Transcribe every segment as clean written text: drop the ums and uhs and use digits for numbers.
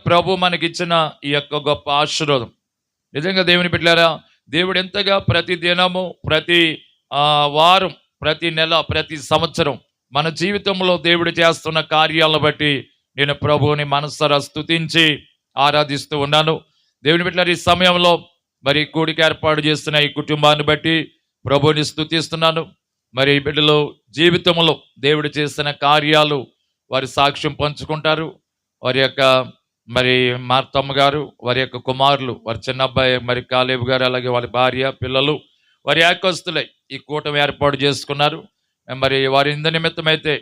ప్రభు మనకిచ్చిన ఈ యొక్క గొప్ప ఆశీర్వాదం. నిజంగా దేవుని బిడ్డలారా, దేవుడు ఎంతగా ప్రతి దినము, ప్రతి వారం, ప్రతి నెల, ప్రతి సంవత్సరం మన జీవితంలో దేవుడు చేస్తున్న కార్యాలను బట్టి నేను ప్రభువుని మనసారా స్తుతించి ఆరాధిస్తూ ఉన్నాను. దేవుని బిడ్డలారా, ఈ సమయంలో మరి కూడిక ఏర్పాటు చేస్తున్న ఈ కుటుంబాన్ని బట్టి ప్రభువుని స్తుతిస్తున్నాను. మరి ఈ బిడ్డలు జీవితంలో దేవుడు చేసిన కార్యాలు వారి సాక్ష్యం పంచుకుంటారు. వారి యొక్క మరి మార్తమ్మ గారు, వారి యొక్క కుమారులు, వారి చిన్న అబ్బాయి మరి కాలేబు గారు, అలాగే వారి భార్య, పిల్లలు, వారి ఏకస్తులై ఈ కూటమి ఏర్పాటు చేసుకున్నారు. మరి వారి ఇంద నిమిత్తం అయితే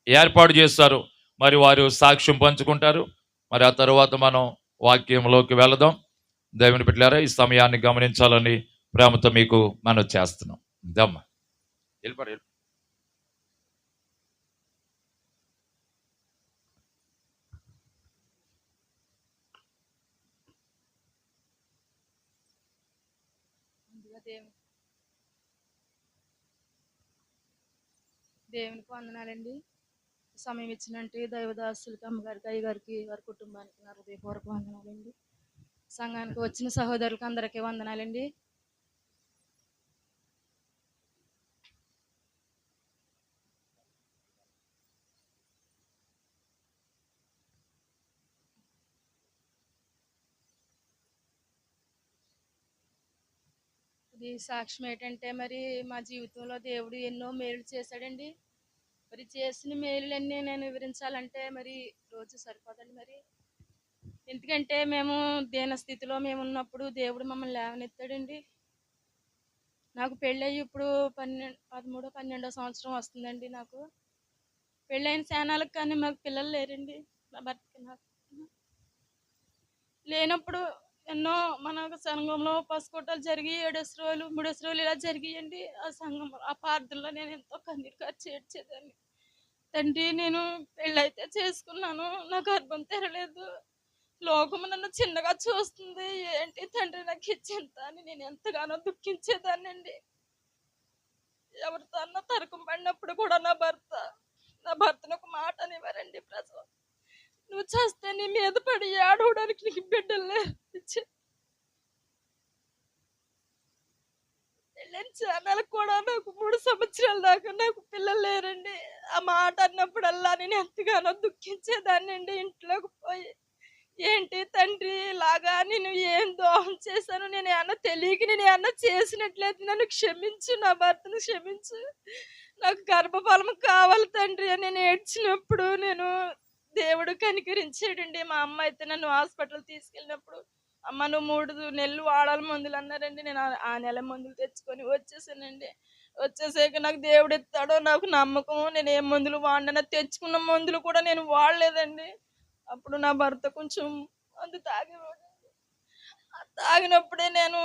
ఏర్పాటు చేస్తారు, మరి వారు సాక్ష్యం పంచుకుంటారు. మరి ఆ తర్వాత మనం వాక్యంలోకి వెళదాం. దేవుని బిడ్డలారా, ఈ సమయాన్ని గమనించాలని ప్రేమతో మీకు మనం చేస్తున్నాం. దమ్మ వెళ్ళిపోయి దేవునికి వందనాలండి. సమయం ఇచ్చినట్టు దైవదాసులకి, అమ్మగారికి, అయ్యగారికి, వారి కుటుంబానికి నా హృదయపూర్వక వందనాలండి. సంఘానికి వచ్చిన సహోదరులకు అందరికీ వందనాలండి. ఇది సాక్ష్యం ఏంటంటే, మరి మా జీవితంలో దేవుడు ఎన్నో మేలు చేశాడండి. మరి చేసిన మేలులన్నీ నేను వివరించాలంటే మరి రోజు సరిపోదండి. మరి ఎందుకంటే మేము దీన స్థితిలో మేము ఉన్నప్పుడు దేవుడు మమ్మల్ని లేవనెత్తాడండి. నాకు పెళ్ళయి ఇప్పుడు 12 సంవత్సరం వస్తుందండి. నాకు పెళ్ళైన శానాలకు కానీ మాకు పిల్లలు లేరండి. నా భర్తకి నాకు లేనప్పుడు ఎన్నో మన సంఘంలో పసుకొట్టాలు జరిగి 7 రోజులు 3 రోజులు ఇలా జరిగాయండి. ఆ సంఘం ఆ ప్రార్థనలో నేను ఎంతో కన్నీరు కార్చి ఏడ్చేదాన్ని. తండ్రి, నేను పెళ్ళైతే చేసుకున్నాను, నా గర్భం తెరలేదు, లోకం నన్ను చిన్నగా చూస్తుంది, ఏంటి తండ్రి నాకు ఇచ్చేంత అని నేను ఎంతగానో దుఃఖించేదాన్ని అండి. ఎవరితో అన్న తరకం పడినప్పుడు కూడా నా భర్తను ఒక మాట అనేవారండి ప్రజలు, నువ్వు చేస్తే నీ మీద పడి ఆడవడానికి నీకు బిడ్డలు లేరు. పెళ్ళైన చానాలకు కూడా నాకు 3 సంవత్సరాల దాకా నాకు పిల్లలు లేరండి. ఆ మాట అన్నప్పుడల్లా నేను ఎంతగానో దుఃఖించేదాన్ని అండి. ఇంట్లోకి పోయి, ఏంటి తండ్రి ఇలాగా నేను ఏం దోహం చేశాను, నేను ఏమన్నా తెలియక నేను ఏమన్నా చేసినట్లయితే నన్ను క్షమించు, నా భర్తను క్షమించు, నాకు గర్భఫలం కావాలి తండ్రి అని నేను ఏడ్చినప్పుడు దేవుడు కనికరించాడండి. మా అమ్మ అయితే నన్ను హాస్పిటల్ తీసుకెళ్ళినప్పుడు, అమ్మ నువ్వు 3 నెలలు వాడాలి మందులు అన్నారండి. నేను ఆ నెల మందులు తెచ్చుకొని వచ్చేసానండి. వచ్చేసాక నాకు దేవుడు ఇస్తాడో నాకు నమ్మకం. నేను ఏ మందులు వాడినా, తెచ్చుకున్న మందులు కూడా నేను వాడలేదండి. అప్పుడు నా భర్త కొంచెం మందు తాగేవాడండి. తాగినప్పుడే నేను,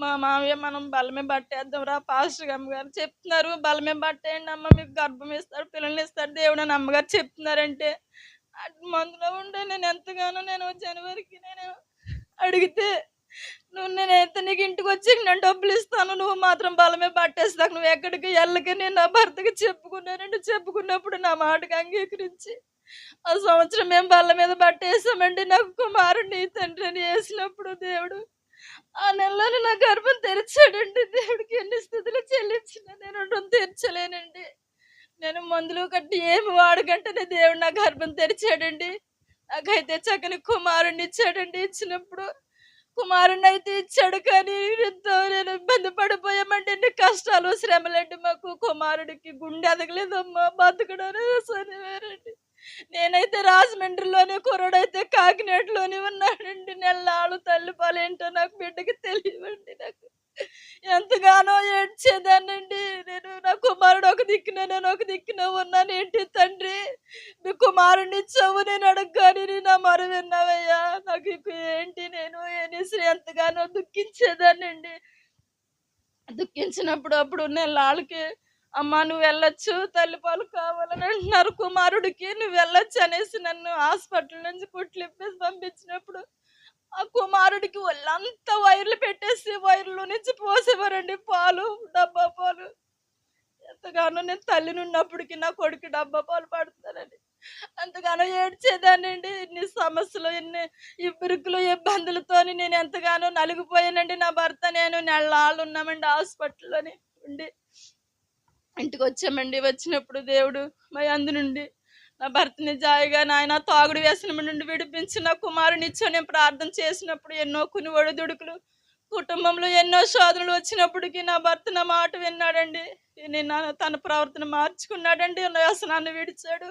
మా మామయ్య మనం బలమే పట్టేద్దాం రా, పాస్టర్ అమ్మగారు చెప్తున్నారు, బలమే పట్టేయండి అమ్మ, మీకు గర్భం ఇస్తాడు, పిల్లల్ని ఇస్తాడు దేవుడు అని అమ్మగారు చెప్తున్నారంటే మందులో ఉండే నేను ఎంతగానో జనవరికి అడిగితే, నేనైతే నీకు ఇంటికి వచ్చి నేను డబ్బులు ఇస్తాను, నువ్వు మాత్రం బలమే పట్టేస్తాకు, నువ్వు ఎక్కడికి వెళ్ళకి నేను నా భర్తకి చెప్పుకున్నానండి. చెప్పుకున్నప్పుడు నా మాటకు అంగీకరించి ఆ సంవత్సరం మేము బల్ల మీద పట్టేసామండి. నాకు కుమారుడిని తండ్రి అని వేసినప్పుడు దేవుడు ఆ నెలలోనే నా గర్భం తెరిచాడండి. దేవుడికి ఎన్ని స్థితులు చెల్లించినా నేను రుణం తీర్చలేనండి. నేను మందులు కట్టి ఏమి వాడకంటేనే దేవుడు నా గర్భం తెరిచాడండి. నాకైతే చక్కని కుమారుడిని ఇచ్చాడండి. ఇచ్చినప్పుడు కుమారుడిని అయితే ఇచ్చాడు, కానీ ఎంతో నేను ఇబ్బంది పడిపోయామండి. ఎన్ని కష్టాలు శ్రమలండి మాకు. కుమారుడికి గుండె ఎదగలేదమ్మా, బతకడానికి వేరండి. నేనైతే రాజమండ్రిలోనే, కుర్రోడైతే కాకినాడలోనే ఉన్నాడండి. నెల్లాళ్ళు తల్లిపాలు ఏంటో నాకు బిడ్డకి తెలియవండి. నాకు ఎంతగానో ఏడ్చేదానండి. నా కుమారుడు ఒక దిక్కున, నేను ఒక దిక్కున ఉన్నాను. ఏంటి తండ్రి, మీ కుమారుడిని ఇచ్చావు, నేను అడగగానే నా మొర విన్నావయ్యా, నాకు ఏంటి నేను అనేసి ఎంతగానో దుఃఖించేదానండి. దుఃఖించినప్పుడు అప్పుడు నెల్లాళ్ళకి, అమ్మ నువ్వు వెళ్ళొచ్చు, తల్లిపాలు కావాలని అంటున్నారు కుమారుడికి, నువ్వు వెళ్ళొచ్చు అనేసి నన్ను హాస్పిటల్ నుంచి కుట్లిప్పేసి పంపించినప్పుడు ఆ కుమారుడికి ఒళ్ళంతా వైర్లు పెట్టేసి వైర్లో నుంచి పోసేవారండి పాలు, డబ్బా పాలు. ఎంతగానో నేను తల్లిని ఉన్నప్పటికీ నా కొడుకు డబ్బా పాలు పడుతున్నానండి. ఎంతగానో ఏడ్చేదానండి. ఇన్ని సమస్యలు, ఇన్ని ఇరుకులు, ఇబ్బందులతోని నేను ఎంతగానో నలిగిపోయానండి. నా భర్త నేను నెలనాళ్ళు ఉన్నామండి హాస్పిటల్‌లోని ఉండి. ఇంటికొచ్చామండి. వచ్చినప్పుడు దేవుడు మా యందు నుండి నా భర్తని జాయిగా నాయన తాగుడు వ్యసనం నుండి విడిపించి నా కుమారునిచ్చో నేను ప్రార్థన చేసినప్పుడు ఎన్నో కొన్ని ఒడిదుడుకులు, కుటుంబంలో ఎన్నో శోధనలు వచ్చినప్పటికీ నా భర్త నా మాట విన్నాడండి. తన ప్రవర్తన మార్చుకున్నాడండి. వ్యసనాన్ని విడిచాడు.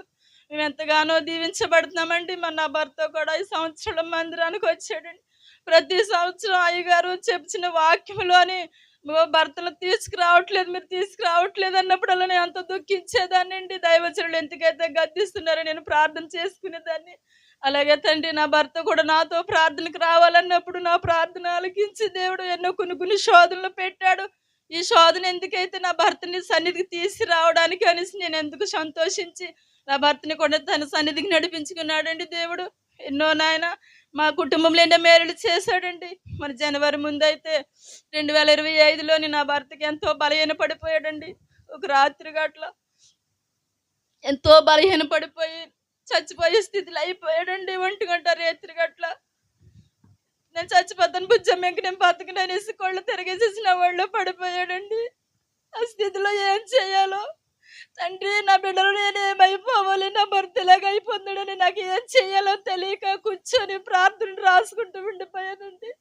మేము ఎంతగానో దీవించబడుతున్నామండి. నా భర్త కూడా ఈ సంవత్సరం మందిరానికి వచ్చాడండి. ప్రతి సంవత్సరం అయ్యగారు చెప్పిన వాక్యంలోని భర్తలు తీసుకురావట్లేదు, మీరు తీసుకురావట్లేదు అన్నప్పుడల్లా నేను అంత దుఃఖించేదాన్నండి. దైవజనులు ఎందుకైతే గద్దిస్తున్నారో నేను ప్రార్థన చేసుకునేదాన్ని. అలాగే తండ్రి నా భర్త కూడా నాతో ప్రార్థనకు రావాలన్నప్పుడు నా ప్రార్థన ఆలకించి దేవుడు ఎన్నో కొన్ని కొన్ని శోధనలు పెట్టాడు. ఈ శోధన ఎందుకైతే నా భర్తని సన్నిధికి తీసుకురావడానికి అనేసి నేను ఎందుకు సంతోషించి నా భర్తని కూడా తన సన్నిధికి నడిపించుకున్నాడండి దేవుడు. ఎన్నో నాయన మా కుటుంబంలో ఎన్నో మేలులు చేశాడండి. మన జనవరి ముందైతే 2025లోని నా భర్తకి ఎంతో బలహీన పడిపోయాడండి. ఒక రాత్రి గట్ల ఎంతో బలహీన పడిపోయి చచ్చిపోయే స్థితిలో అయిపోయాడండి. 1 గంట రేత్రి గట్ల నేను చచ్చిపోతాను బుజ్జమ్మ, ఇంక నేను బతకను అనేసి కళ్ళు తిరిగేసేసి నా ఒళ్ళో పడిపోయాడండి. ఆ స్థితిలో ఏం చేయాలో తండ్రి, నా బిడ్డలు నేనేమైపోవాలి, నా భర్త ఇలాగైపోతున్నాడని నాకు ఏం చేయాలో తెలియక కూర్చొని ప్రార్థన రాసుకుంటూ ఉండిపోయానండి.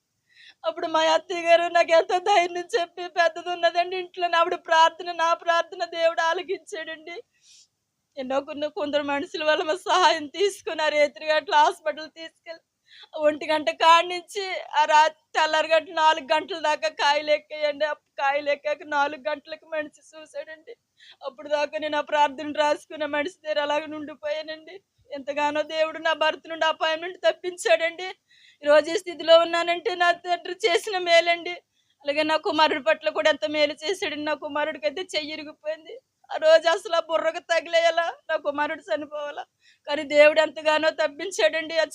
అప్పుడు మా అత్తయ్య గారు నాకు ఎంతో ధైర్యం చెప్పి, పెద్దది ఉన్నదండి ఇంట్లో, ఆవిడ ప్రార్థన, నా ప్రార్థన దేవుడు ఆలకించాడండి. ఎన్నో కొందరు మనుషుల వల్ల మా సహాయం తీసుకున్నారు. ఎత్తిరిగట్ల హాస్పిటల్ తీసుకెళ్ళి 1 గంట కాడి నుంచి ఆ రాత్రి తెల్లారిగట్ల 4 గంటల దాకా కాయలు ఎక్కాయండి. కాయలు ఎక్కాక 4 గంటలకు మనిషి చూసాడండి. అప్పుడు దాకా నేను ఆ ప్రార్థన రాసుకున్న మనిషి దగ్గర అలాగే ఉండిపోయానండి. ఎంతగానో దేవుడు నా భర్త నుండి అపాయం నుండి తప్పించాడండి. ఈరోజు ఈ స్థితిలో ఉన్నానంటే నా తండ్రి చేసిన మేలండి. అలాగే నా కుమారుడి పట్ల కూడా ఎంత మేలు చేశాడండి. నా కుమారుడికి అయితే చెయ్యి ఇరిగిపోయింది. ఆ రోజు అసలు ఆ బుర్రకు తగిలేయాలా, నా కుమారుడు చనిపోవాలా, కానీ దేవుడు ఎంతగానో తప్పించాడండి. ఆ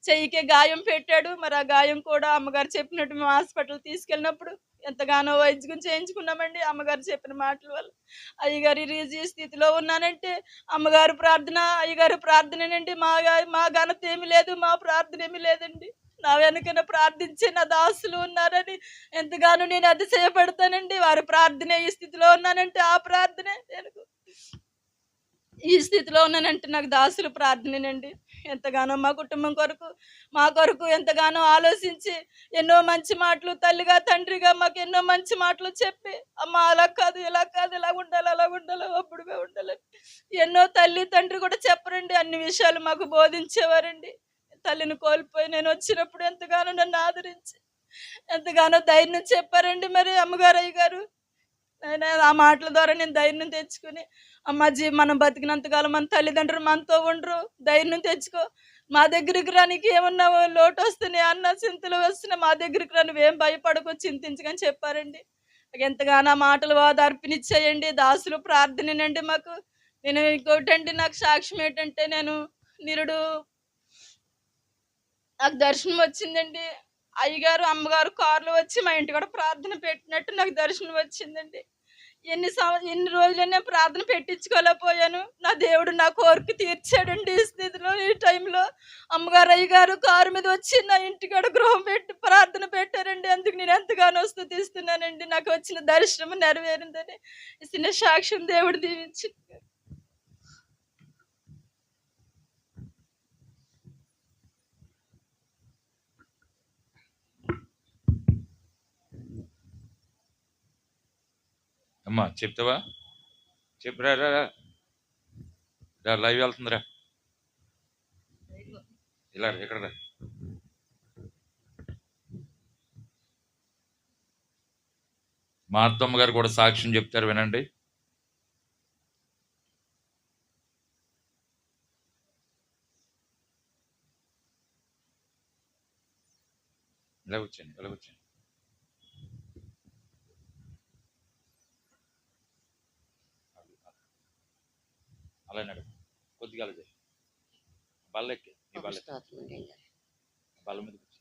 చెయ్యికే గాయం పెట్టాడు. మరి ఆ గాయం కూడా అమ్మగారు చెప్పినట్టు మేము హాస్పిటల్ తీసుకెళ్ళినప్పుడు ఎంతగానో వైద్యం చేయించుకున్నామండి అమ్మగారు చెప్పిన మాటల వల్ల. అయ్యగారు ఈ స్థితిలో ఉన్నానంటే అమ్మగారు ప్రార్థన, అయ్యగారు ప్రార్థనేనండి. మా ఘనత ఏమి లేదు, మా ప్రార్థన ఏమి లేదండి. నా వెనుకన ప్రార్థించే నా దాసులు ఉన్నారని ఎంతగానో నేను అతిశయపడతానండి. వారి ప్రార్థనే ఈ స్థితిలో ఉన్నానంటే ఆ ప్రార్థనే నేను ఈ స్థితిలో ఉన్నానంటే నాకు దాసుల ప్రార్థనేనండి. ఎంతగానో మా కుటుంబం కొరకు, మా కొరకు ఎంతగానో ఆలోచించి ఎన్నో మంచి మాటలు తల్లిగా, తండ్రిగా మాకు ఎన్నో మంచి మాటలు చెప్పి, అమ్మ అలా కాదు, ఇలా కాదు, ఇలా ఉండాలి, అలా ఉండాలి, అప్పుడుగా ఉండాలని ఎన్నో తల్లి తండ్రి కూడా చెప్పరండి. అన్ని విషయాలు మాకు బోధించేవారండి. తల్లిని కోల్పోయి నేను వచ్చినప్పుడు ఎంతగానో నన్ను ఆదరించి ఎంతగానో ధైర్యం చెప్పారండి. మరి అమ్మగారు అయ్యగారు ఆ మాటల ద్వారా నేను ధైర్యం తెచ్చుకుని, అమ్మ మనం బతికినంతకాలం మన తల్లిదండ్రులు మనతో ఉండరు, ధైర్యం తెచ్చుకో, మా దగ్గరికి రానికి ఏమన్నా లోటు వస్తున్నాయి అన్న చింతలు వస్తున్నా, మా దగ్గరికి రా, నువ్వేం భయపడకు, చింతించకని చెప్పారండి. నాకు ఎంతగానో ఆ మాటలు ఓదార్పునిచ్చాయండి. దాసులు ప్రార్థనేనండి మాకు. నేను ఇంకోటండి, నాకు సాక్ష్యం ఏంటంటే, నేను నిరుడు నాకు దర్శనం వచ్చిందండి. అయ్యగారు అమ్మగారు కారులో వచ్చి మా ఇంటి కూడా ప్రార్థన పెట్టినట్టు నాకు దర్శనం వచ్చిందండి. ఎన్ని రోజులైనా ప్రార్థన పెట్టించుకోలేకపోయాను. నా దేవుడు నా కోరిక తీర్చాడండి. ఈ స్థితిలో, ఈ టైంలో అమ్మగారు అయ్యగారు కారు మీద వచ్చి నా ఇంటికాడ గృహం పెట్టి ప్రార్థన పెట్టారండి. అందుకు నేను ఎంతగానో స్తుతిస్తున్నానండి. నాకు వచ్చిన దర్శనం నెరవేరిందని చిన్న సాక్ష్యం దేవుడు దీవించి. అమ్మా చెప్తావా? చెప్పురా, లైవ్ వెళ్తుందిరా, ఇలా ఎక్కడ రా. మా అత్తమ్మ గారు కూడా సాక్ష్యం చెప్తారు, వినండి. ఇలా వచ్చాను, ఇలా వచ్చాను. అలా నడు, కొద్దిగా అలా చేయి, బల్ల ఎక్కి, ఈ బల్ల మీద కూర్చో.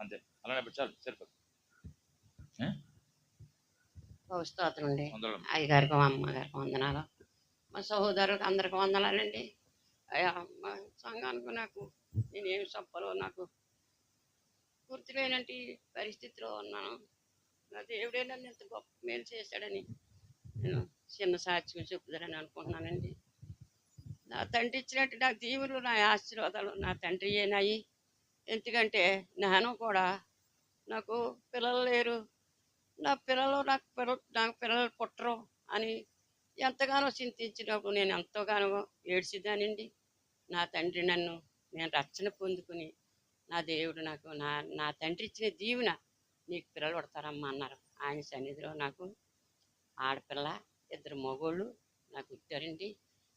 అంతే, అలానే చాలు, సరిపోతుంది. స్తోత్రండి. వందనాలు. అయ్యగారికి మా అమ్మగారికి వందనాలు. మా సహోదరులకు అందరికి వందనాలండి. అయ్యా మా సంఘానికి నాకు నేనేమి చెప్పాలో నాకు గుర్తులేనట్టి పరిస్థితిలో ఉన్నాను. నా దేవుడే నన్ను ఎంత గొప్ప మేలు చేశాడని నేను చిన్న సాక్ష్యం చెప్పుదారని అనుకుంటున్నానండి. నా తండ్రి ఇచ్చినట్టు నాకు దీవులు నా ఆశీర్వాదాలు నా తండ్రి అయినాయి. ఎందుకంటే నేను కూడా నాకు పిల్లలు లేరు, నాకు పిల్లలు పుట్టరు అని ఎంతగానో చింతించినప్పుడు నేను ఎంతగానో ఏడ్చిదానండి. నా తండ్రి నేను రక్షణ పొందుకుని నా దేవుడు నాకు నా తండ్రి ఇచ్చిన దీవెన నీకు పిల్లలు పుడతారమ్మా అన్నారు. ఆయన సన్నిధిలో నాకు ఆడపిల్ల 2 మగోళ్ళు నాకు పుట్టారండి.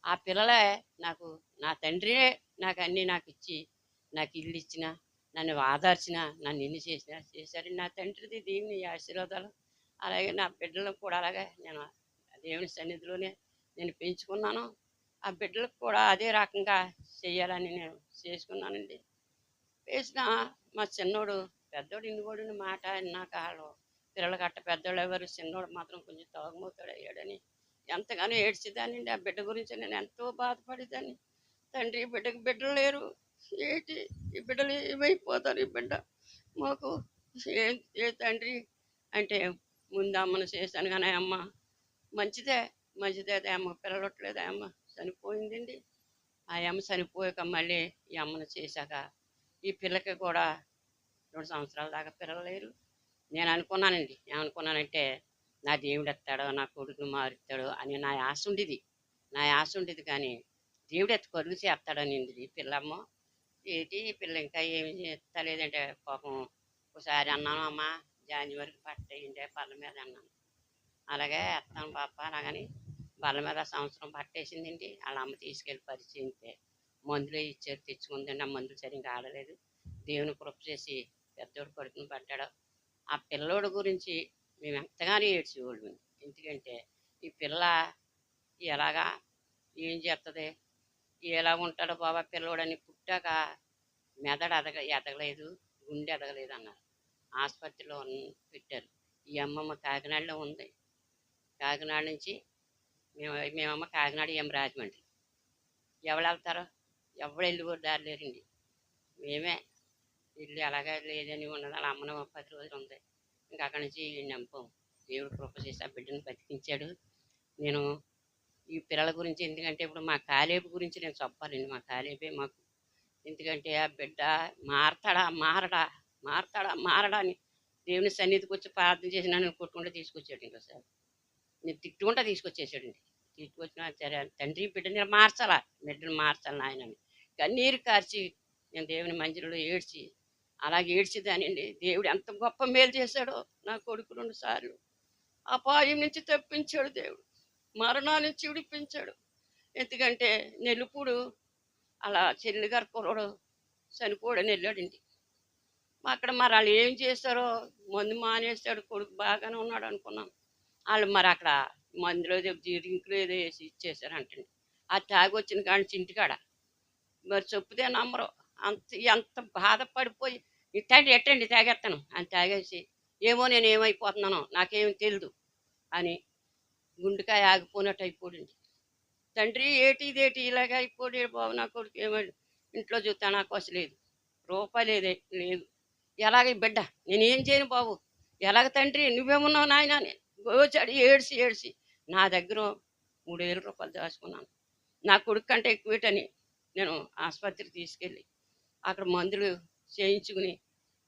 ఆ పిల్లలే నాకు నా తండ్రియే నాకు అన్నీ నాకు ఇచ్చి నాకు ఇల్లు ఇచ్చిన, నన్ను ఆదర్చిన, నన్ను ఎన్ని చేశాడు నా తండ్రిది దీవెన ఈ ఆశీర్వాదాలు. అలాగే నా బిడ్డలకు కూడా అలాగే నేను దేవుని సన్నిధిలోనే నేను పెంచుకున్నాను. ఆ బిడ్డలకు కూడా అదే రకంగా చేయాలని నేను చేసుకున్నానండి. వేసిన మా చిన్నోడు పెద్దోడు ఇన్నిగోడిని మాట విన్నాక వాళ్ళు పిల్లలు గట్ట పెద్దోళ్ళు ఎవరు, చిన్నోడు మాత్రం కొంచెం తాగుమోతాడు అయ్యాడని ఎంతగానో ఏడ్చేదానండి. ఆ బిడ్డ గురించి నేను ఎంతో బాధపడేదాన్ని. తండ్రి బిడ్డకు బిడ్డలు లేరు, ఏంటి ఈ బిడ్డలు ఏమైపోతారు, ఈ బిడ్డ మాకు ఏ తండ్రి అంటే ముందు అమ్మను చేశాను. కానీ అమ్మ మంచిదే అదే అమ్మ పిల్లలట్లేదు, అమ్మ చనిపోయిందండి. ఆ అమ్మ చనిపోయాక మళ్ళీ ఈ అమ్మను చేశాక ఈ పిల్లకి కూడా 2 సంవత్సరాల దాకా పిల్లలు లేరు. నేను అనుకున్నానండి, ఏమనుకున్నానంటే నా దేవుడు ఎత్తాడో నా కొడుకును మారుతాడో అని నా ఆశ ఉండేది. కానీ దేవుడు కరుగు చేస్తాడని ఈ పిల్లమ్మ ఏంటి ఈ పిల్ల ఇంకా ఏమి చేస్తలేదంటే పాపం ఒకసారి అన్నాను, అమ్మ జాన్యువరికి పట్టేయంటే పళ్ళ మీద అన్నాను. అలాగే ఎత్తాను పాప అలాగని బల్ల మీద సంవత్సరం పట్టేసిందండి. వాళ్ళ అమ్మ తీసుకెళ్ళి పరిచయితే మందులే ఇచ్చారు, తెచ్చుకుందండి. ఆ మందులు సరిగ్గా ఆడలేదు. దేవుని కృప చేసి పెద్దోడు కొడుకుని పడ్డాడు. ఆ పిల్లోడు గురించి మేము ఎంతగానో ఏడ్చేవాళ్ళం. ఎందుకంటే ఈ పిల్ల ఎలాగా ఏం చేస్తుంది, ఎలా ఉంటాడో బాబా పిల్లోడని పుట్టాక మెదడు ఎదగలేదు, గుండె ఎదగలేదు అన్నారు. ఆసుపత్రిలో పెట్టారు. ఈ అమ్మమ్మ కాకినాడలో ఉంది. కాకినాడ నుంచి మేమమ్మ కాకినాడ రాజమండ్రి. ఎవరు వెళ్తారో ఎవరు వెళ్ళి దారి లేరండి. మేమే వెళ్ళి అలాగే లేదని ఉన్నది. వాళ్ళ అమ్మను 10 రోజులు ఉంది. ఇంకా అక్కడి నుంచి నమ్మకం దేవుడు కృప చేసి ఆ బిడ్డను బతికించాడు. నేను ఈ పిల్లల గురించి ఎందుకంటే ఇప్పుడు మా కాలేబు గురించి నేను చెప్పాలండి. మా కాలేబే మాకు, ఎందుకంటే ఆ బిడ్డ మారడా అని దేవుని సన్నిధికి వచ్చి ప్రార్థన చేసి నన్ను కొట్టుకుంటూ తీసుకొచ్చాడు. ఇంకోసారి నేను తిట్టుకుంటా తీసుకొచ్చేసాడండి. తీసుకొచ్చిన సరే తండ్రి బిడ్డని బిడ్డను మార్చాలి నాయనని కన్నీరు కార్చి నేను దేవుని మందిరంలో ఏడ్చి అలాగే ఏడ్చేదానండి. దేవుడు ఎంత గొప్ప మేలు చేశాడో. నా కొడుకు 2 సార్లు అపాయం నుంచి తప్పించాడు దేవుడు, మరణా నుంచి విడిపించాడు. ఎందుకంటే నెల్లిపూడు అలా చెల్లి గారు కుర్రోడు చనిపోడని వెళ్ళాడండి. అక్కడ మరి వాళ్ళు ఏం చేస్తారో మందు మానేస్తాడు, కొడుకు బాగానే ఉన్నాడు అనుకున్నాం. వాళ్ళు మరి అక్కడ మందులో డ్రింకులు ఏదో వేసి ఇచ్చేసారంటండి. ఆ తాగి వచ్చిన కాడి ఇంటికాడ మరి చెప్పుదే నమ్మరు. ఎంత బాధపడిపోయి ఎట్టండి తాగేస్తాను అని తాగేసి ఏమో నేను ఏమైపోతున్నానో నాకేమి తెలియదు అని గుండెకాయ ఆగిపోయినట్టు అయిపోయింది. తండ్రి ఇదేటి ఇలాగ అయిపోయి బాబు నా కొడుకు ఏమో ఇంట్లో చూస్తా నాకు అసలు రూపాయి లేదు. ఎలాగ ఈ బిడ్డ నేనేం చేయను బాబు, ఎలాగ తండ్రి నువ్వేమున్నావు నాయన అని గోచాడు ఏడ్చి నా దగ్గర 3,000 రూపాయలు దాచుకున్నాను. నా కొడుకు కంటే ఎక్కువేటని నేను ఆసుపత్రికి తీసుకెళ్ళి అక్కడ మందులు చేయించుకుని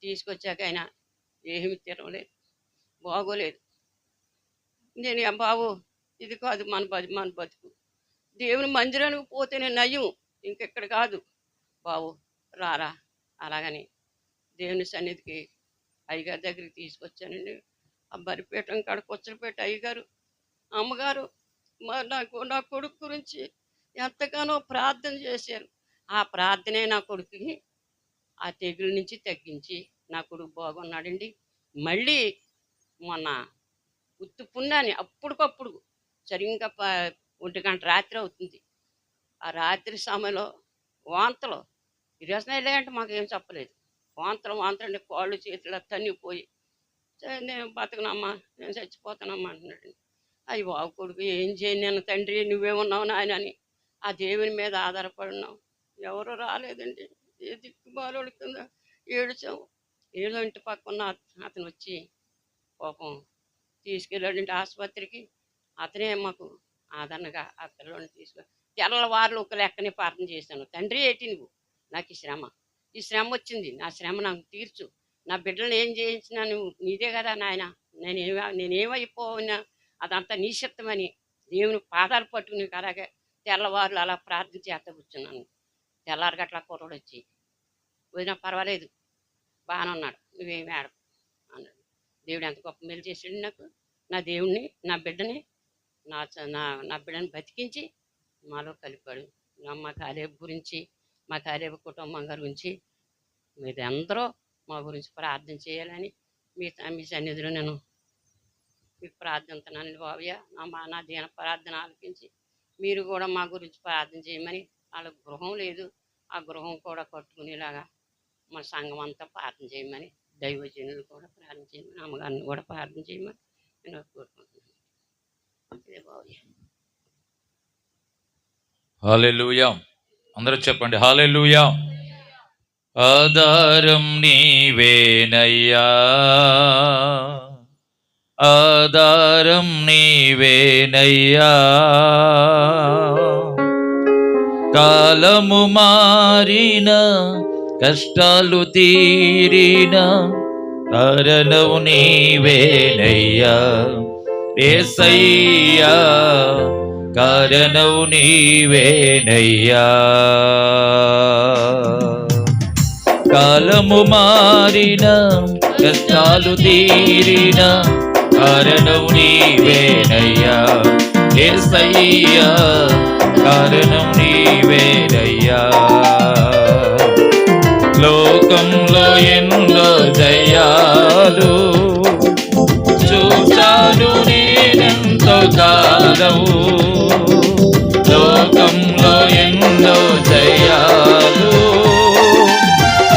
తీసుకొచ్చాక ఆయన ఏమి తినలేదు, బాగోలేదు. నేను బాబు ఇది కాదు మన బతుకు, దేవుని మందిరానికి పోతేనే నయం, ఇంకెక్కడ కాదు బాబు రారా. అలాగని దేవుని సన్నిధికి అయ్యగారి దగ్గరికి తీసుకొచ్చానండి. ఆ బరిపేటం కాడ కొచ్చలపేట అయ్యగారు అమ్మగారు నా కొడుకు గురించి ఎంతగానో ప్రార్థన చేశారు. ఆ ప్రార్థనే నా కొడుకుని ఆ తెగుల నుంచి తగ్గించి నా కొడుకు బాగున్నాడండి. మళ్ళీ మొన్న ఉత్తు పుణ్యాన్ని అప్పటికప్పుడు సరిగ్గా 1 గంట రాత్రి అవుతుంది. ఆ రాత్రి సమయంలో వాంతలు ఇరవై అంటే మాకేం చెప్పలేదు. వాంతలు అంటే కాళ్ళు చేతులు తన్నిపోయి నేను బతకనమ్మా, నేను చచ్చిపోతానమ్మా అంటున్నాడు. అయ్యి బాబు కొడుకు ఏం చేయను నేను తండ్రి, నువ్వేమన్నావు నాయన అని ఆ దేవుని మీద ఆధారపడి ఉన్నాం. ఎవరు రాలేదండి. ఏ దిక్కుమాలోడి కింద ఏడ్చాము. ఏదో ఇంటి పక్కన అతను వచ్చి పాపం తీసుకెళ్ళాడంటే ఆసుపత్రికి. అతనే మాకు ఆదరణగా ఆ పిల్లోని తీసుకెళ్ళి తెల్లవారులు ఒక లెక్కనే ప్రార్థన చేశాను. తండ్రి ఏంటి నువ్వు, నాకు ఈ శ్రమ వచ్చింది, నా శ్రమ నాకు తీర్చు, నా బిడ్డలను ఏం చేయించినా నువ్వు నీదే కదా నాయన, నేనేమైపోయినా అదంతా నీ చిత్తమని దేవుని పాదాలు పట్టుకుని అలాగే తెల్లవారులు అలా ప్రార్థన చేస్తా కూర్చున్నాను. తెల్లారి గట్ల కుర్రోడు వచ్చి, వదినా పర్వాలేదు బాగానే ఉన్నాడు, నువ్వేమి ఆడకు అన్నాడు. దేవుడు ఎంత గొప్ప మేలు చేసాడు నాకు. నా దేవుణ్ణి, నా బిడ్డని, నా బిడ్డని బతికించి మాలో కలిపాడు. మా కాలేబు గురించి, మా కాలేబు కుటుంబం గురించి మీరు అందరూ మా గురించి ప్రార్థన చేయాలని మీ సన్నిధిలో నేను మీకు ప్రార్థిస్తున్నాను బాబయ్య. నా దీన ప్రార్థన ఆలకించి మీరు కూడా మా గురించి ప్రార్థన చేయమని. వాళ్ళకి గృహం లేదు, ఆ గృహం కూడా కట్టుకునేలాగా మా సంఘం అంతా ప్రార్థన చేయమని, దైవజనులు కూడా ప్రార్థన చేయమని, అమ్మగారిని కూడా ప్రార్థన చేయమని నేను కోరుకుంటున్నాను. ఇదే బాబయ్య. హల్లెలూయా. అందరూ చెప్పండి హల్లెలూయా. ఆధారం నీవేనయ్యా, ఆధారం నీవేనయ్యా, కాలము మారిన కష్టాలు తీరిన కారణం నీవేనయ్యా యేసయ్యా, కారణం నీవేనయ్యా. కాలము మారిన కష్టాలు తీరిన కారణం నీవేనయ్యా యేసయ్యా, కారణం నీవేనయ్యా. లోకంలో ఎన్నో జయాలు చూచాను నేనెంతో కాలము, లోకంలో ఎన్నో జయాలు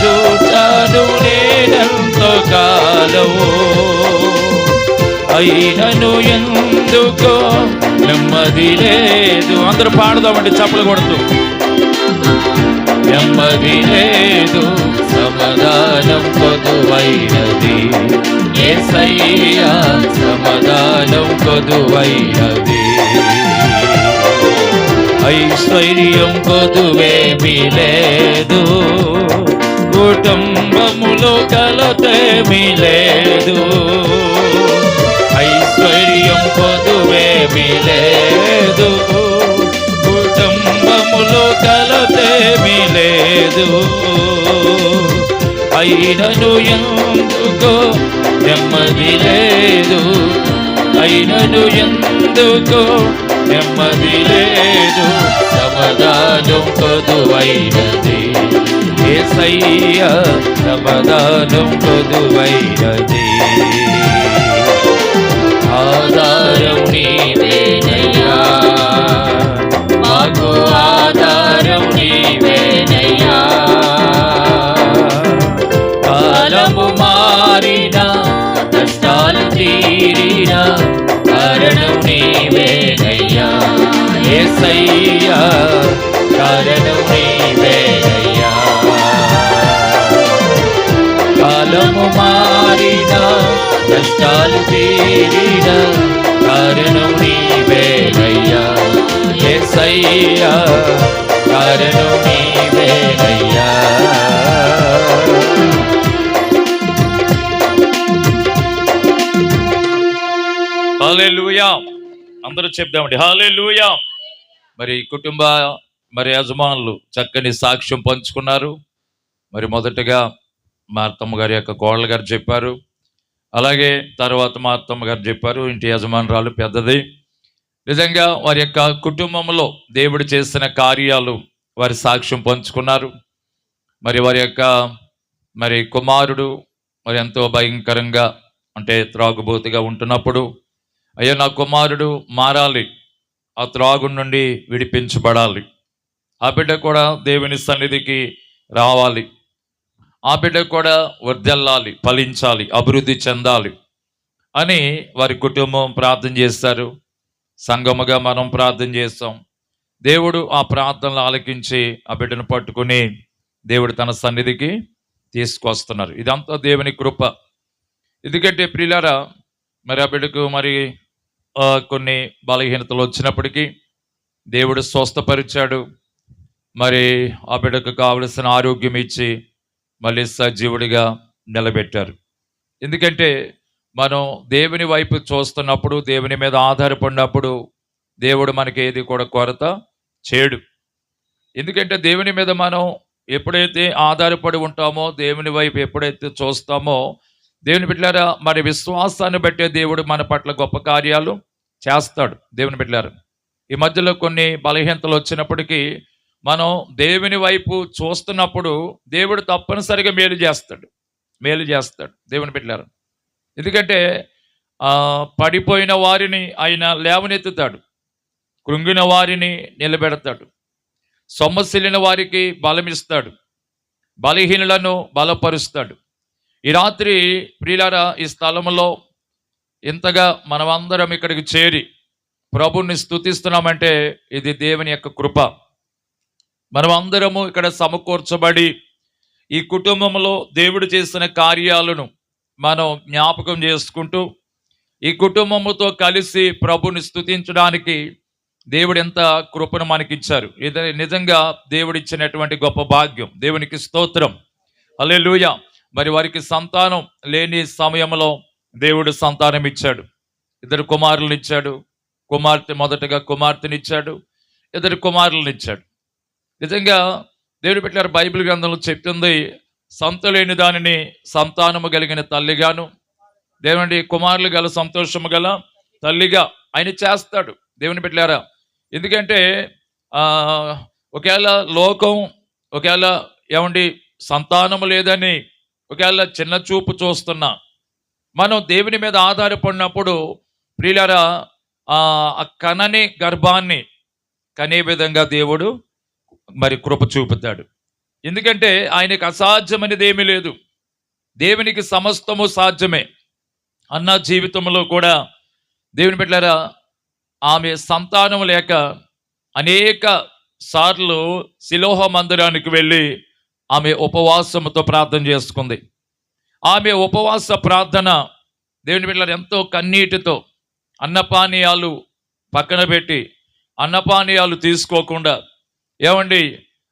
చూచాను నేనెంతో కాలము, అయినను ఎందుకో నెమ్మది లేదు. అందరూ పాడదామండి చప్పలు కొడుతూ. నెమ్మది లేదు, సమాధానం కొదువైనది యేసయ్యా, సమాధానం కొదువైనది. ఐశ్వర్యం కొదువేమీ లేదు, కుటుంబములో కలతేమీ లేదు. ఐశ్వర్యం కొదువేమీ లేదు, కుటుంబములో కలతేమీ లేదు. అయినను ఎందుకో నెమ్మది లేదు, అయినను ఎందుకో నెమ్మది లేదు, సమాధానం కొదువైనది యేసయ్యా, సమాధానం కొదువైనది. ఆధారం నీవేనయ్యా, మాకు ఆధారం నీవేనయ్యా. కాలము మారిన కష్టాలు తీరిన కారణం నీవేనయ్యా యేసయ్యా, కారణం నీవేనయ్యా. కాలము మారిన కష్టాలు తీరిన కారణం నీవేనయ్యా యేసయ్యా, కారణం నీవేనయ్యా. హల్లెలూయా. అందరూ చెప్దామండి హల్లెలూయా. మరి కుటుంబ యజమానులు చక్కని సాక్ష్యం పంచుకున్నారు. మరి మొదటగా మా అత్తమ్మ గారి యొక్క కోడలు గారు చెప్పారు, అలాగే తర్వాత మా అత్తమ్మ గారు చెప్పారు. ఇంటి యజమానురాలు పెద్దది. నిజంగా వారి యొక్క కుటుంబంలో దేవుడు చేసిన కార్యాలు వారి సాక్ష్యం పంచుకున్నారు. మరి వారి యొక్క కుమారుడు ఎంతో భయంకరంగా అంటే త్రాగుబోతుగా ఉంటున్నప్పుడు, అయ్యో నా కుమారుడు మారాలి, ఆ త్రాగు నుండి విడిపించబడాలి, ఆ బిడ్డ కూడా దేవుని సన్నిధికి రావాలి, ఆ బిడ్డ కూడా వర్ధిల్లాలి, ఫలించాలి, అభివృద్ధి చెందాలి, అని వారి కుటుంబం ప్రార్థన చేస్తారు. సంఘముగా మనం ప్రార్థన చేస్తాం. దేవుడు ఆ ప్రార్థనలు ఆలకించి ఆ బిడ్డను పట్టుకుని దేవుడు తన సన్నిధికి తీసుకొస్తున్నారు. ఇదంతా దేవుని కృప. ఎందుకంటే ప్రియులారా, మరి ఆ బిడ్డకు మరి కొన్ని బలహీనతలు వచ్చినప్పటికీ దేవుడు స్వస్థపరిచాడు. మరి ఆ బిడ్డకు కావలసిన ఆరోగ్యం ఇచ్చి మళ్ళీ సజీవుడిగా నిలబెట్టారు. ఎందుకంటే మనం దేవుని వైపు చూస్తున్నప్పుడు, దేవుని మీద ఆధారపడినప్పుడు దేవుడు మనకి ఏది కూడా కొరత చేయడు. ఎందుకంటే దేవుని మీద మనం ఎప్పుడైతే ఆధారపడి ఉంటామో, దేవుని వైపు ఎప్పుడైతే చూస్తామో, దేవుని బిడ్డలారా, మరి విశ్వాసాన్ని బట్టే దేవుడు మన పట్ల గొప్ప కార్యాలు చేస్తాడు. దేవుని బిడ్డలారా, ఈ మధ్యలో కొన్ని బలహీనతలు వచ్చినప్పటికీ మనం దేవుని వైపు చూస్తున్నప్పుడు దేవుడు తప్పనిసరిగా మేలు చేస్తాడు దేవుని బిడ్డలారా. ఎందుకంటే పడిపోయిన వారిని ఆయన లేవనెత్తుతాడు, కృంగిన వారిని నిలబెడతాడు, సొమ్మసిల్లిన వారికి బలమిస్తాడు, బలహీనులను బలపరుస్తాడు. ఈ రాత్రి ప్రియులారా, ఈ స్థలంలో ఇంతగా మనమందరం ఇక్కడికి చేరి ప్రభుని స్తుతిస్తున్నామంటే ఇది దేవుని యొక్క కృప. మనం అందరము ఇక్కడ సమకూర్చబడి ఈ కుటుంబంలో దేవుడు చేసిన కార్యాలను మనం జ్ఞాపకం చేసుకుంటూ ఈ కుటుంబముతో కలిసి ప్రభుని స్తుతించడానికి దేవుడు ఎంత కృపను మనకిచ్చారు. ఇది నిజంగా దేవుడిచ్చినటువంటి గొప్ప భాగ్యం. దేవునికి స్తోత్రం, హల్లెలూయా. మరి వారికి సంతానం లేని సమయంలో దేవుడు సంతానం ఇచ్చాడు. 2 కుమారులను ఇచ్చాడు. మొదటగా కుమార్తెనిచ్చాడు, 2 కుమారులను ఇచ్చాడు. నిజంగా దేవుడు పెట్టారు. బైబిల్ గ్రంథంలో చెప్తుంది, సంతలేని దానిని సంతానము కలిగిన తల్లిగాను, దేవుని కుమారులు గల సంతోషము గల తల్లిగా ఆయన చేస్తాడు. దేవుని పెట్టారా. ఎందుకంటే ఒకవేళ లోకం ఒకవేళ ఏమండి సంతానము లేదని ఒకవేళ చిన్న చూపు చూస్తున్నా, మనం దేవుని మీద ఆధారపడినప్పుడు ప్రియులారా, ఆ కనని గర్భాన్ని కనే విధంగా దేవుడు మరి కృప చూపుతాడు. ఎందుకంటే ఆయనకు అసాధ్యమనేది ఏమీ లేదు. దేవునికి సమస్తము సాధ్యమే. అన్న జీవితంలో కూడా దేవుని బిడ్డలారా, ఆమె సంతానం లేక అనేక సార్లు సిలోహ మందిరానికి వెళ్ళి ఆమె ఉపవాసముతో ప్రార్థన చేసుకుంది. ఆమె ఉపవాస ప్రార్థన దేవుని బిడ్డలారా ఎంతో కన్నీటితో, అన్నపానీయాలు పక్కన పెట్టి, అన్నపానీయాలు తీసుకోకుండా, ఏమండి,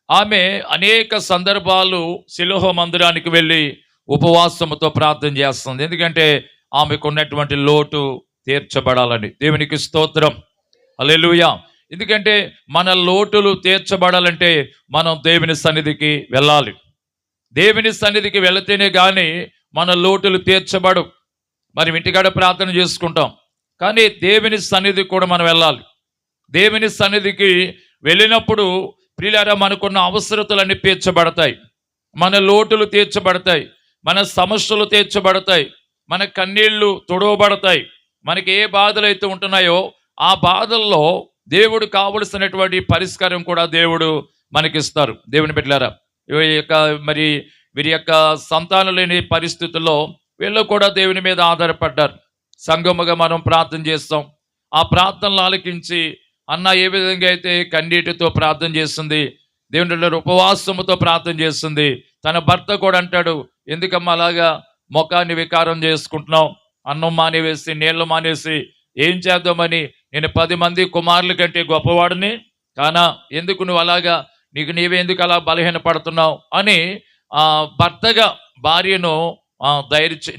ఆమె అనేక సందర్భాలు సిలోహ మందిరానికి వెళ్ళి ఉపవాసముతో ప్రార్థన చేస్తుంది. ఎందుకంటే ఆమెకు ఉన్నటువంటి లోటు తీర్చబడాలని. దేవునికి స్తోత్రం, హల్లెలూయా. ఎందుకంటే మన లోటులు తీర్చబడాలంటే మనం దేవుని సన్నిధికి వెళ్ళాలి. దేవుని సన్నిధికి వెళితేనే కానీ మన లోటులు తీర్చబడు. మరి ఇంటికాడ ప్రార్థన చేసుకుంటాం, కానీ దేవుని సన్నిధికి కూడా మనం వెళ్ళాలి. దేవుని సన్నిధికి వెళ్ళినప్పుడు ప్రియులారా, మనకున్న అవసరతలన్నీ తీర్చబడతాయి, మన లోటులు తీర్చబడతాయి, మన సమస్యలు తీర్చబడతాయి, మన కన్నీళ్లు తుడవబడతాయి. మనకి ఏ బాధలు అయితే ఉంటున్నాయో ఆ బాధల్లో దేవుడు కావలసినటువంటి పరిష్కారం కూడా దేవుడు మనకిస్తారు. దేవుని బిడ్డలారా, మరి వీరి యొక్క సంతానం లేని పరిస్థితుల్లో వీళ్ళు కూడా దేవుని మీద ఆధారపడ్డారు. సంఘముగా మనం ప్రార్థన చేస్తాం. ఆ ప్రార్థనలు ఆలకించి అన్న ఏ విధంగా అయితే కన్నీటితో ప్రార్థన చేస్తుంది, దేవుని ఉపవాసముతో ప్రార్థన చేస్తుంది, తన భర్త కూడా అంటాడు, ఎందుకమ్మా అలాగా ముఖాన్ని వికారం చేసుకుంటున్నావు, అన్నం మానేసి నీళ్లు మానేసి ఏం చేద్దామని, నేను 10 మంది కుమారుల కంటే గొప్పవాడిని కానా, ఎందుకు నువ్వు అలాగా, నీవే ఎందుకు అలా బలహీన పడుతున్నావు అని భర్తగా భార్యను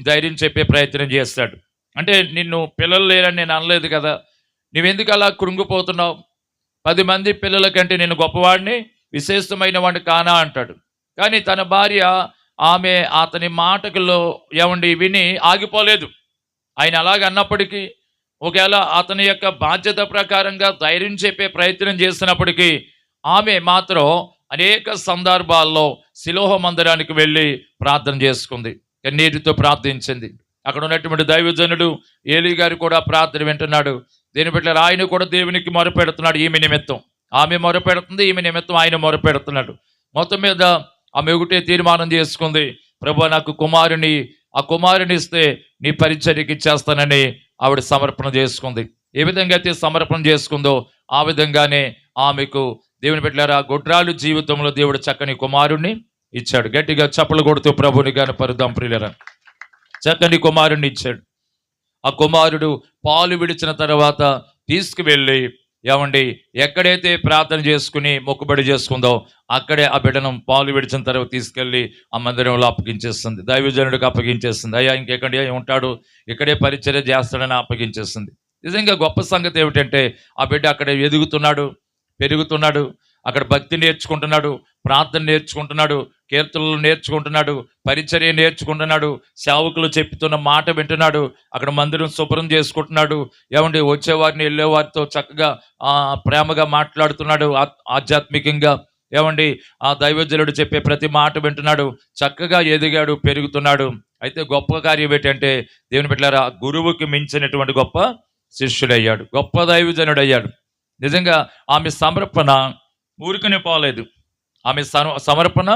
ధైర్యం చెప్పే ప్రయత్నం చేస్తాడు. అంటే నిన్ను పిల్లలు లేరని నేను అనలేదు కదా, నువ్వెందుకు అలా కృంగిపోతున్నావు, 10 మంది పిల్లల కంటే నేను గొప్పవాడిని, విశేషమైన వాడిని కానా అంటాడు. కానీ తన భార్య ఆమె అతని మాటల్లో విని ఆగిపోలేదు. ఆయన అలాగ అన్నప్పటికీ, ఒకవేళ అతని యొక్క బాధ్యత ప్రకారంగా ధైర్యం చెప్పే ప్రయత్నం చేసినప్పటికీ ఆమె మాత్రం అనేక సందర్భాల్లో సిలోహ మందిరానికి వెళ్ళి ప్రార్థన చేసుకుంది, కన్నీటితో ప్రార్థించింది. అక్కడ ఉన్నటువంటి దైవజనుడు ఏలీ గారు కూడా ప్రార్థన వింటున్నాడు. దీని బట్టి ఆయన కూడా దేవునికి మొరపెడుతున్నాడు. ఈమె నిమిత్తం ఆమె మొరపెడుతుంది, ఈమె నిమిత్తం ఆయన మొరపెడుతున్నాడు. మొత్తం మీద ఆమె ఒకటే తీర్మానం చేసుకుంది, ప్రభువా నాకు కుమారుని ఆ కుమారుని ఇస్తే నీ పరిచర్యకి ఇచ్చేస్తానని ఆవిడ సమర్పణ చేసుకుంది. ఏ విధంగా అయితే సమర్పణ చేసుకుందో ఆ విధంగానే ఆమెకు దేవుని బిడ్డలారా గొడ్రాలు జీవితంలో దేవుడు చక్కని కుమారుణ్ణి ఇచ్చాడు. గట్టిగా చప్పలు కొడుతూ ప్రభుని కనపరుద్దాం ప్రియులారా. చక్కని కుమారుణ్ణి ఇచ్చాడు. ఆ కుమారుడు పాలు విడిచిన తర్వాత తీసుకువెళ్ళి ఏమండి ఎక్కడైతే ప్రార్థన చేసుకుని మొక్కుబడి చేసుకుందో అక్కడే ఆ బిడ్డను పాలు విడిచిన తర్వాత తీసుకెళ్ళి ఆ మందిరంలో అప్పగించేస్తుంది. దైవజనుడికి అప్పగించేస్తుంది. అయ్యా ఇంకెక్కడే ఉంటాడు, ఇక్కడే పరిచర్య చేస్తాడని అప్పగించేస్తుంది. నిజంగా గొప్ప సంగతి ఏమిటంటే ఆ బిడ్డ అక్కడ ఎదుగుతున్నాడు, పెరుగుతున్నాడు, అక్కడ భక్తి నేర్చుకుంటున్నాడు, ప్రార్థన నేర్చుకుంటున్నాడు, కీర్తనలు నేర్చుకుంటున్నాడు, పరిచర్య నేర్చుకుంటున్నాడు, సేవకులు చెప్తున్న మాట వింటున్నాడు, అక్కడ మందిరం శుభ్రం చేసుకుంటున్నాడు, ఏమండి వచ్చేవారిని వెళ్ళేవారితో చక్కగా ప్రేమగా మాట్లాడుతున్నాడు, ఆధ్యాత్మికంగా ఏమండి ఆ దైవజనుడు చెప్పే ప్రతి మాట వింటున్నాడు, చక్కగా ఎదిగాడు, పెరుగుతున్నాడు. అయితే గొప్ప కార్యం ఏంటంటే దేవుని బిడ్డలారా గురువుకి మించినటువంటి గొప్ప శిష్యుడయ్యాడు, గొప్ప దైవజనుడు అయ్యాడు. నిజంగా ఆమె సమర్పణ ఊరికనే పోలేదు. ఆమె సమర్పణ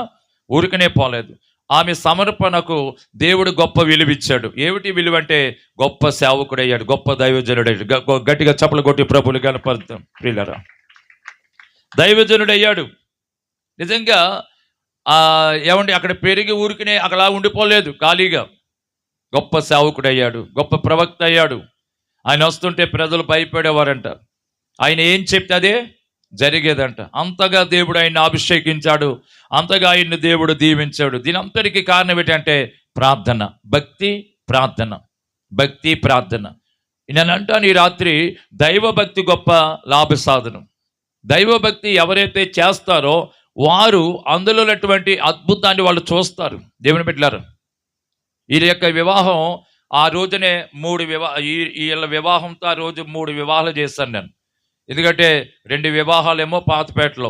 ఊరికనే పోలేదు. ఆమె సమర్పణకు దేవుడు గొప్ప విలువ ఇచ్చాడు. ఏమిటి విలువ అంటే గొప్ప సేవకుడయ్యాడు, గొప్ప దైవజనుడయ్యాడు. గట్టిగా చప్పలు కొట్టి ప్రభులు కనపడతాం ప్రియులారా. దైవజనుడయ్యాడు. నిజంగా ఏమండి అక్కడ పెరిగి ఊరికనే అక్కడ ఉండిపోలేదు ఖాళీగా. గొప్ప సేవకుడయ్యాడు, గొప్ప ప్రవక్త అయ్యాడు. ఆయన వస్తుంటే ప్రజలు భయపడేవారంట. ఆయన ఏం చెప్తే అదే జరిగేదంట. అంతగా దేవుడు ఆయన్ని అభిషేకించాడు, అంతగా ఆయన్ని దేవుడు దీవించాడు. దీని అంతటికి కారణం ఏంటంటే ప్రార్థన, భక్తి, ప్రార్థన, భక్తి, ప్రార్థన. నేను అంటాను ఈ రాత్రి దైవభక్తి గొప్ప లాభ సాధనం. దైవభక్తి ఎవరైతే చేస్తారో వారు అందులో ఉన్నటువంటి అద్భుతాన్ని వాళ్ళు చూస్తారు. దేవుని బిడ్డలారా వీరి యొక్క వివాహం ఆ రోజునే వీళ్ళ వివాహంతో ఆ రోజు 3 వివాహాలు చేశాను నేను. ఎందుకంటే 2 వివాహాలేమో పాతపేటలో,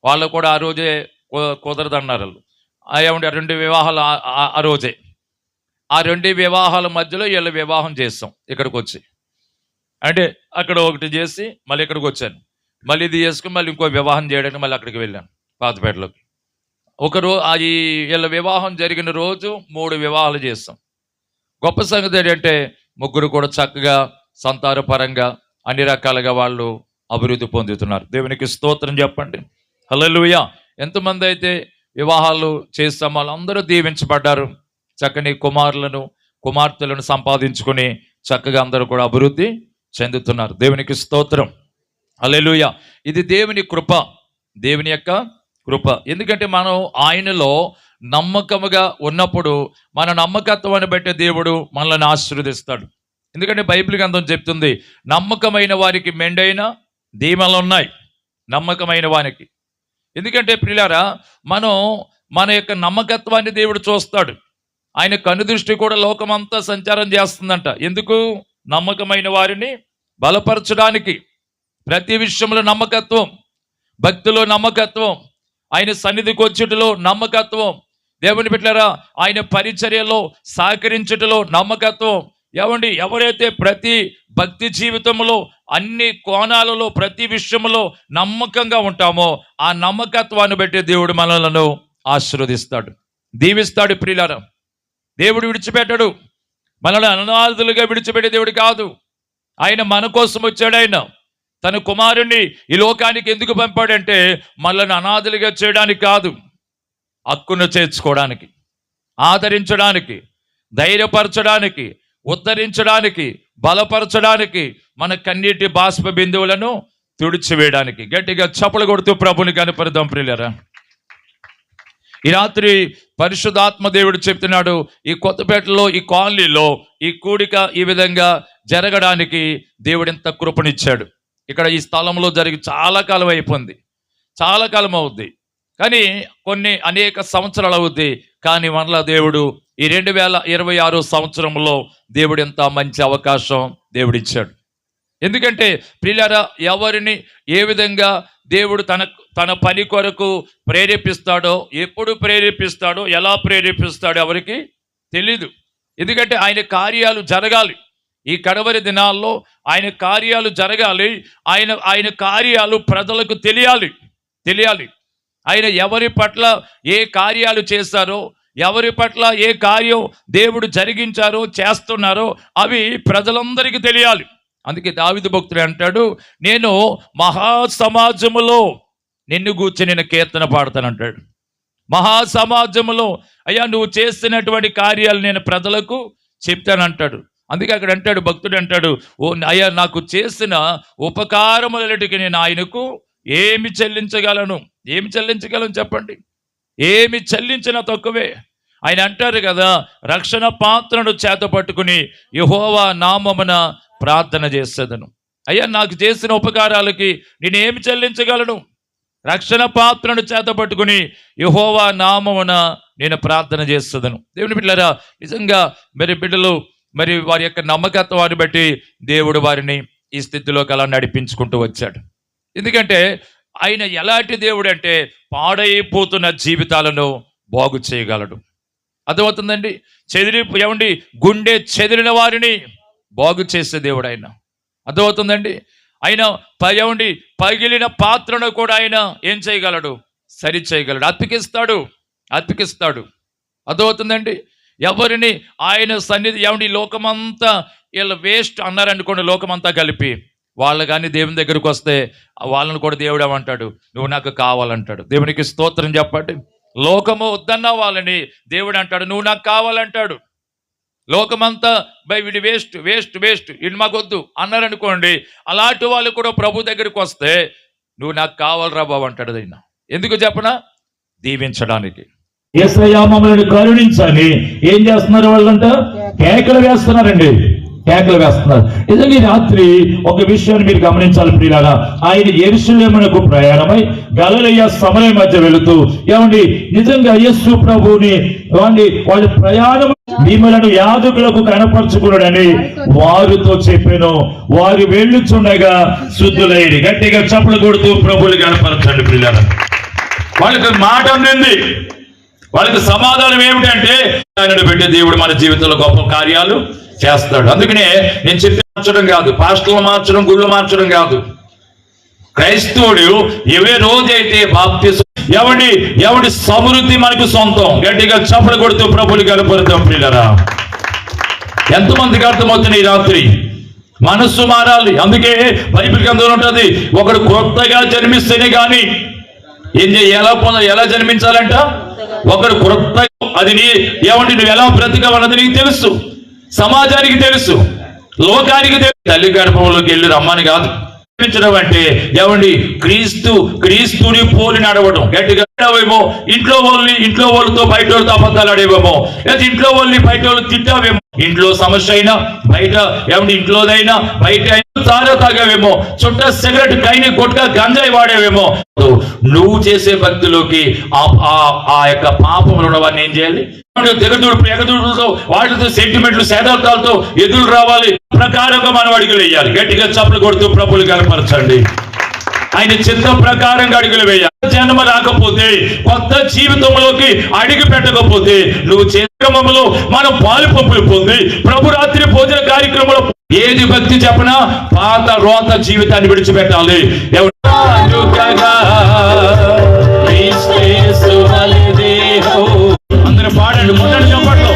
వాళ్ళు కూడా ఆ రోజే కుదరదన్నారు వాళ్ళు. ఏమంటే 2 వివాహాలు ఆ రోజే. ఆ 2 వివాహాల మధ్యలో వీళ్ళ వివాహం చేస్తాం ఇక్కడికి వచ్చి. అంటే అక్కడ ఒకటి చేసి మళ్ళీ ఇక్కడికి వచ్చాను, మళ్ళీ ఇది చేసుకుని మళ్ళీ ఇంకో వివాహం చేయడానికి మళ్ళీ అక్కడికి వెళ్ళాను పాతపేటలోకి. వీళ్ళ వివాహం జరిగిన రోజు 3 వివాహాలు చేస్తాం. గొప్ప సంగతి ఏంటంటే ముగ్గురు కూడా చక్కగా సంతానపరంగా అన్ని రకాలుగా వాళ్ళు అభివృద్ధి పొందుతున్నారు. దేవునికి స్తోత్రం చెప్పండి. హల్లెలూయా. ఎంతమంది అయితే వివాహాలు చేస్తాం వాళ్ళందరూ దీవించబడ్డారు. చక్కని కుమారులను కుమార్తెలను సంపాదించుకొని చక్కగా అందరూ కూడా అభివృద్ధి చెందుతున్నారు. దేవునికి స్తోత్రం. హల్లెలూయా. ఇది దేవుని కృప, దేవుని యొక్క కృప. ఎందుకంటే మనం ఆయనలో నమ్మకముగా ఉన్నప్పుడు మన నమ్మకత్వాన్ని బట్టి దేవుడు మనల్ని ఆశీర్వదిస్తాడు. ఎందుకంటే బైబిల్ గ్రంథం చెప్తుంది నమ్మకమైన వారికి మెండైన దీవెనలు ఉన్నాయి. నమ్మకమైన వారికి. ఎందుకంటే ప్రియులారా మనం మన యొక్క నమ్మకత్వాన్ని దేవుడు చూస్తాడు. ఆయన కనుదృష్టి కూడా లోకమంతా సంచారం చేస్తుందంట. ఎందుకు? నమ్మకమైన వారిని బలపరచడానికి. ప్రతి విషయంలో నమ్మకత్వం, భక్తిలో నమ్మకత్వం, ఆయన సన్నిధికి వచ్చుటలో నమ్మకత్వం, దేవుని బిడ్డలారా ఆయన పరిచర్యలో సహకరించుటలో నమ్మకత్వం. ఎవరైతే ప్రతి భక్తి జీవితంలో అన్ని కోణాలలో ప్రతి విషయంలో నమ్మకంగా ఉంటామో ఆ నమ్మకత్వాన్ని బట్టి దేవుడు మనలను ఆశీర్వదిస్తాడు, దీవిస్తాడు. ప్రియులారా దేవుడు విడిచిపెట్టడు. మనల్ని అనాథులుగా విడిచిపెట్టే దేవుడు కాదు. ఆయన మన కోసం వచ్చాడు. ఆయన తన కుమారుణ్ణి ఈ లోకానికి ఎందుకు పంపాడంటే మనల్ని అనాథులుగా చేయడానికి కాదు, హక్కును చేర్చుకోవడానికి, ఆదరించడానికి, ధైర్యపరచడానికి, ఉద్ధరించడానికి, బలపరచడానికి, మన కన్నీటి బాష్ప బిందువులను తుడిచివేయడానికి. గట్టిగా చప్పలు కొడుతూ ప్రభుని కనపరుద్దాం ప్రియులారా. ఈ రాత్రి పరిశుద్ధాత్మ దేవుడు చెప్తున్నాడు ఈ కొత్తపేటలో ఈ కాలనీలో ఈ కూడిక ఈ విధంగా జరగడానికి దేవుడు ఎంత కృపనిచ్చాడు. ఇక్కడ ఈ స్థలంలో జరిగి చాలా కాలం అయిపోయింది, చాలా కాలం అవుద్ది, కానీ అనేక సంవత్సరాలు అవుద్ది. కానీ మరలా దేవుడు ఈ 2026 సంవత్సరంలో దేవుడు ఎంత మంచి అవకాశం దేవుడిచ్చాడు. ఎందుకంటే ప్రియులారా ఎవరిని ఏ విధంగా దేవుడు తన పని కొరకు ప్రేరేపిస్తాడో, ఎప్పుడు ప్రేరేపిస్తాడో, ఎలా ప్రేరేపిస్తాడో ఎవరికి తెలీదు. ఎందుకంటే ఆయన కార్యాలు జరగాలి. ఈ కడవరి దినాల్లో ఆయన కార్యాలు జరగాలి. ఆయన కార్యాలు ప్రజలకు తెలియాలి. ఆయన ఎవరి పట్ల ఏ కార్యాలు చేశారో, ఎవరి పట్ల ఏ కార్యం దేవుడు జరిగించారో చేస్తున్నారో అవి ప్రజలందరికీ తెలియాలి. అందుకే దావీదు భక్తుడు అంటాడు, నేను మహాసమాజములో నిన్ను గూర్చి నేను కీర్తన పాడతానంటాడు. మహాసమాజములో అయ్యా నువ్వు చేస్తున్నటువంటి కార్యాలు నేను ప్రజలకు చెప్తానంటాడు. అందుకే అక్కడ అంటాడు, భక్తుడు అంటాడు, ఓ అయ్యా నాకు చేసిన ఉపకారములన్నిటికీ నేను ఆయనకు ఏమి చెల్లించగలను? ఏమి చెల్లించగలను చెప్పండి? ఏమి చెల్లించినా తక్కువే. ఆయన అంటారు కదా, రక్షణ పాత్రను చేత పట్టుకుని యెహోవా నామమున ప్రార్థన చేసేదను. అయ్యా నాకు చేసిన ఉపకారాలకి నేనేమి చెల్లించగలను? రక్షణ పాత్రను చేత పట్టుకుని యెహోవా నామమున నేను ప్రార్థన చేసేదను. దేవుని బిడ్డలారా, నిజంగా మరి బిడ్డలు మరి వారి యొక్క నమ్మకత్వాన్ని బట్టి దేవుడు వారిని ఈ స్థితిలోకి అలా నడిపించుకుంటూ వచ్చాడు. ఎందుకంటే ఆయన ఎలాంటి దేవుడు అంటే పాడైపోతున్న జీవితాలను బాగు చేయగలడు. అర్థమవుతుందండి? ఏమండి, గుండె చెదిరిన వారిని బాగు చేసే దేవుడు ఆయన. అర్థమవుతుందండి? ఆయన ఏమండి, పగిలిన పాత్రను కూడా ఆయన ఏం చేయగలడు? సరి చేయగలడు, అతికిస్తాడు. అర్థమవుతుందండి? ఎవరిని ఆయన సన్నిధి ఏమండి, లోకమంతా వీళ్ళ వేస్ట్ అన్నారనుకోండి, లోకమంతా కలిపి వాళ్ళు కానీ దేవుని దగ్గరకు వస్తే వాళ్ళని కూడా దేవుడు ఏమంటాడు? నువ్వు నాకు కావాలంటాడు. దేవునికి స్తోత్రం చెప్పండి. లోకము వద్దన్న వాళ్ళని దేవుడు అంటాడు, నువ్వు నాకు కావాలంటాడు. లోకమంతా వీడి వేస్ట్ వేస్ట్ వేస్ట్ వీడు మాకొద్దు అన్నారనుకోండి, అలాంటి వాళ్ళు కూడా ప్రభు దగ్గరికి వస్తే నువ్వు నాకు కావాలరా బాబు అంటాడు. ఆయన ఎందుకు చెప్పనా? దీవించడానికి. యేసయ్యా మమ్మల్ని కరుణించని ఏం చేస్తున్నారు వాళ్ళంట? కేకలు వేస్తున్నారు. నిజంగా ఈ రాత్రి ఒక విషయాన్ని మీరు గమనించాలి ప్రియులారా. ఆయన యెరూషలేమునకు ప్రయాణమై గలిలయ సమరయ మధ్య వెళుతూ ఏమండి, నిజంగా యేసు ప్రభువుని వాళ్ళ ప్రయాణం మిమ్మలను యాజకులకు కనపరుచుకున్నాడని వారితో చెప్పాను. వారు వెళ్ళుచుండగా శుద్ధులైరి. గట్టిగా చప్పలు కొడుతూ ప్రభువుని కనపరచండి ప్రియులారా. వాళ్ళకి మాట అందింది. వాళ్ళకి సమాధానం ఏమిటంటే, ఆయనను పెట్టి దేవుడు మన జీవితంలో గొప్ప కార్యాలు చేస్తాడు. అందుకనే నేను చెప్పి మార్చడం కాదు, పాస్టర్లు మార్చడం, గుళ్ళు మార్చడం కాదు. క్రైస్తవుడు ఏ రోజైతే బాప్తిసం ఎవడి సమృద్ధి మనకు సొంతం. గట్టిగా చప్పలు కొడుతూ ప్రభువుని కనపరుద్దాం ప్రియులారా. ఎంతమందికి అర్థమవుతుంది ఈ రాత్రి? మనస్సు మారాలి. అందుకే బైబిల్ గ్రంథంలో ఉంటుంది, ఒకడు కొత్తగా జన్మిస్తేనే కానీ ఎలా జన్మించాలంట? ఒకడు క్రొత్త, అది నువ్వు ఎలా బ్రతకవన్నది నీకు తెలుసు, సమాజానికి తెలుసు, లోకానికి తెలుసు. తల్లి గర్భంలోకి వెళ్ళి రమ్మని కాదు. అంటే క్రీస్తుని పోలి నడవడం. గట్టిగా ఏమో ఇంట్లో వాళ్ళతో బయట వాళ్ళతో అబద్ధాలు ఆడేవేమో, లేదా ఇంట్లో వాళ్ళని బయట వాళ్ళు తిట్టావేమో. ఇంట్లో సమస్య అయినా బయట ఇంట్లోదైనా బయట తాగా తాగావేమో, చుట్ట సిగరెట్ కైని కొట్టుగా గంజాయి వాడేవేమో. నువ్వు చేసే భక్తిలోకి ఆ యొక్క పాపములు ఉన్నవాడిని ఏం చేయాలి? ఎగదుడుతో వాటితో సెంటిమెంట్లు సేదార్థాలతో ఎదురు రావాలి. ప్రకారంగా మనం అడుగులు వేయాలి. గట్టిగా చప్పలు కొడుతూ ప్రభువులు కనపరచండి. ఆయన చిత్త ప్రకారంగా అడుగులు వేయాలి. జన్మ రాకపోతే, కొత్త జీవితంలోకి అడుగు పెట్టకపోతే, నువ్వు చేక్రమంలో మనం పాలు పంపులు పొంది ప్రభు రాత్రి భోజన కార్యక్రమంలో ఏది భక్తి చెప్పనా? పాత రోత జీవితాన్ని విడిచిపెట్టాలి. అందరూ పాడండి, ముందండి చెప్పండి.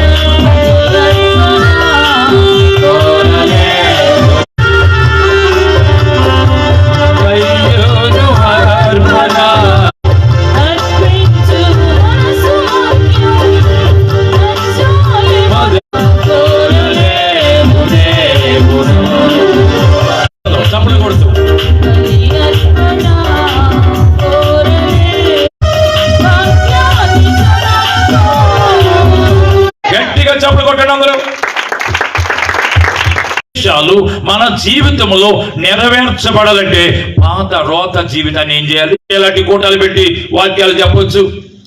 మన జీవితంలో నెరవేర్చబడాలంటే పాత రోత జీవితాన్ని ఏం చేయాలి? ఎలాంటి కూటాలు పెట్టి వాక్యాలు చెప్పొచ్చు,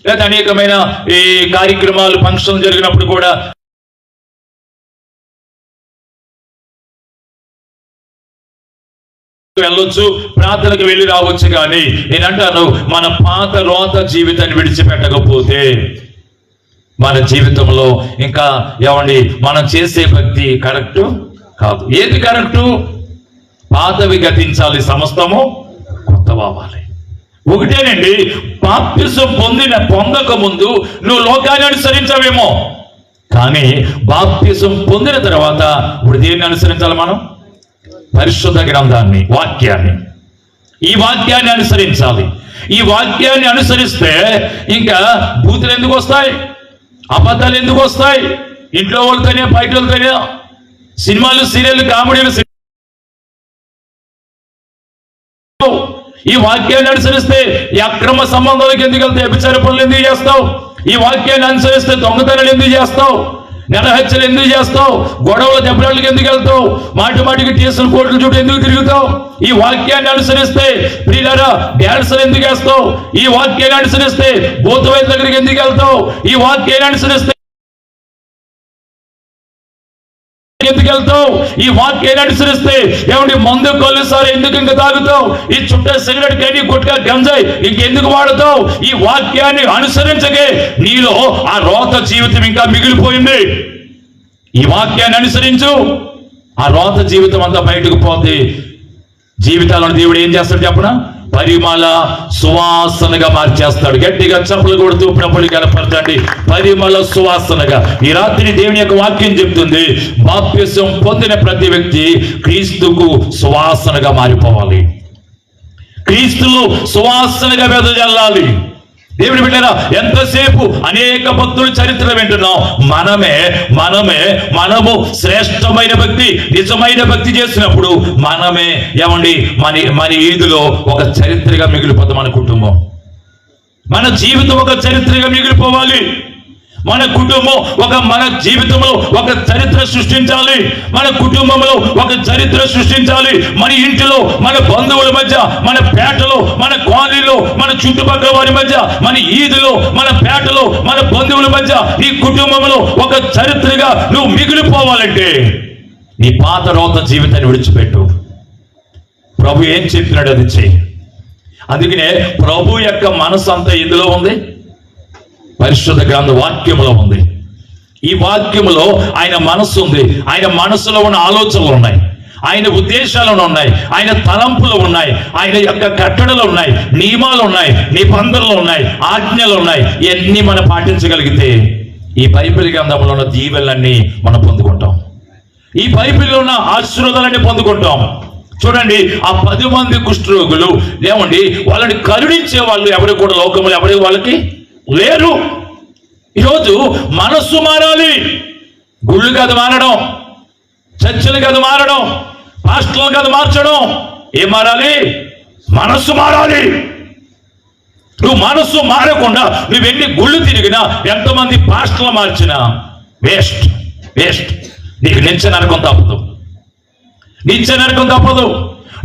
లేదా అనేకమైన ఈ కార్యక్రమాలు ఫంక్షన్లు జరిగినప్పుడు కూడా వెళ్ళొచ్చు, ప్రార్థనకు వెళ్ళి రావచ్చు. కానీ నేను అంటాను, మన పాత రోత జీవితాన్ని విడిచిపెట్టకపోతే మన జీవితంలో ఇంకా మనం చేసే భక్తి కరెక్ట్ కాదు. ఏది కరెక్టు? పాతవి గతించాలి, సమస్తము కొత్తవావాలి. ఒకటేనండి, బాప్తిసం పొందక ముందు నువ్వు లోకాన్ని అనుసరించావేమో, కానీ బాప్తిసం పొందిన తర్వాత ఇప్పుడు దేన్ని అనుసరించాలి మనం? పరిశుద్ధ గ్రంథాన్ని, వాక్యాన్ని. ఈ వాక్యాన్ని అనుసరించాలి. ఈ వాక్యాన్ని అనుసరిస్తే ఇంకా బూతులు ఎందుకు వస్తాయి? అబద్ధాలు ఎందుకు వస్తాయి? ఇంట్లో వాళ్ళతోనే బయట వాళ్ళతోనే సినిమాలు, సీరియల్, కామెడీలు. ఈ వాక్యాన్ని అనుసరిస్తే ఈ అక్రమ సంబంధాలకు ఎందుకు వెళ్తావు? వ్యభిచార పనులు ఎందుకు చేస్తావు? ఈ వాక్యాన్ని అనుసరిస్తే దొంగతనాలు ఎందుకు చేస్తావు? నెలహత్యలు ఎందుకు చేస్తావు? గొడవల దెబ్బలాళ్ళకి ఎందుకు వెళ్తావు? మాటి మాటికి కేసులు, కోర్టుల చుట్టూ ఎందుకు తిరుగుతావు? ఈ వాక్యాన్ని అనుసరిస్తే ప్రియులారా డ్యాన్సులు ఎందుకు వేస్తావు? ఈ వాక్యాన్ని అనుసరిస్తే భూతవైద్య దగ్గరికి ఎందుకు వెళ్తావు? ఈ వాక్యాన్ని అనుసరిస్తే ఎందుకు వెళ్తావు? ఈ వాక్యాన్ని అనుసరిస్తే ఏమండి మందు, కళ్ళు, సార్ ఎందుకు ఇంకా తాగుతావు? ఈ చుట్టూ సిగరెట్, కైని, గుట్కా, గంజాయి ఇంకెందుకు వాడుతావు? ఈ వాక్యాన్ని అనుసరించగే నీలో ఆ రోత జీవితం ఇంకా మిగిలిపోయింది. ఈ వాక్యాన్ని అనుసరించు, ఆ రోత జీవితం అంతా బయటకు పోతే జీవితాలను దేవుడు ఏం చేస్తాడు చెప్పనా? పరిమళ సువాసనగా మార్చేస్తాడు. గట్టిగా చప్పలు కొడుతూ ప్రభుని కనపరచండి. పరిమళ సువాసనగా. ఈ రాత్రి దేవుని యొక్క వాక్యం చెప్తుంది, బాప్తిసం పొందిన ప్రతి వ్యక్తి క్రీస్తుకు సువాసనగా మారిపోవాలి. క్రీస్తులు సువాసనగా వెదజల్లాలి. దేవుని బిడ్డలారా, ఎంతసేపు అనేక భక్తుల చరిత్ర వింటున్నాం. మనము శ్రేష్టమైన భక్తి, నిజమైన భక్తి చేసినప్పుడు మనమే ఏమండి మన ఈదులో ఒక చరిత్రగా మిగిలిపోతాం. మన కుటుంబం, మన జీవితం ఒక చరిత్రగా మిగిలిపోవాలి. మన కుటుంబం మన జీవితంలో ఒక చరిత్ర సృష్టించాలి. మన కుటుంబంలో ఒక చరిత్ర సృష్టించాలి. మన ఇంటిలో, మన బంధువుల మధ్య, మన పేటలో, మన కాలనీలో, మన చుట్టుపక్కల వారి మధ్య, మన ఈదులో, మన పేటలో, మన బంధువుల మధ్య, ఈ కుటుంబంలో ఒక చరిత్రగా నువ్వు మిగిలిపోవాలంటే నీ పాత రోత జీవితాన్ని విడిచిపెట్టు. ప్రభు ఏం చెప్పినాడు అది చెయ్యి. అందుకనే ప్రభు యొక్క మనసు అంతా ఇందులో ఉంది, పరిశుద్ధ గ్రంథ వాక్యములో ఉంది. ఈ వాక్యములో ఆయన మనస్సు ఉంది. ఆయన మనసులో ఉన్న ఆలోచనలు ఉన్నాయి, ఆయన ఉద్దేశాలు ఉన్నాయి, ఆయన తలంపులు ఉన్నాయి, ఆయన యొక్క కట్టడలు ఉన్నాయి, నియమాలు ఉన్నాయి, నిబంధనలు ఉన్నాయి, ఆజ్ఞలు ఉన్నాయి. ఇవన్నీ మనం పాటించగలిగితే ఈ బైబిల్ గ్రంథంలో ఉన్న దీవెనలన్నీ మనం పొందుకుంటాం. ఈ బైబిల్లో ఉన్న ఆశీర్వాదాలన్నీ పొందుకుంటాం. చూడండి, ఆ 10 మంది కుష్ఠరోగులు ఏమండి, వాళ్ళని కరుణించే వాళ్ళు ఎవరు కూడా లోకంలో ఎవరు వాళ్ళకి లేరు. ఈరోజు మనస్సు మారాలి. గుళ్ళు కాదు మారడం, చర్చలు కాదు మారడం, పాస్టర్లు కాదు మార్చడం. ఏం మారాలి? మనస్సు మారాలి. నువ్వు మనస్సు మారకుండా నువ్వు ఎన్ని గుళ్ళు తిరిగినా, ఎంతమంది పాస్టర్లు మార్చినా వేస్ట్. నీకు నిత్య నరకం తప్పదు.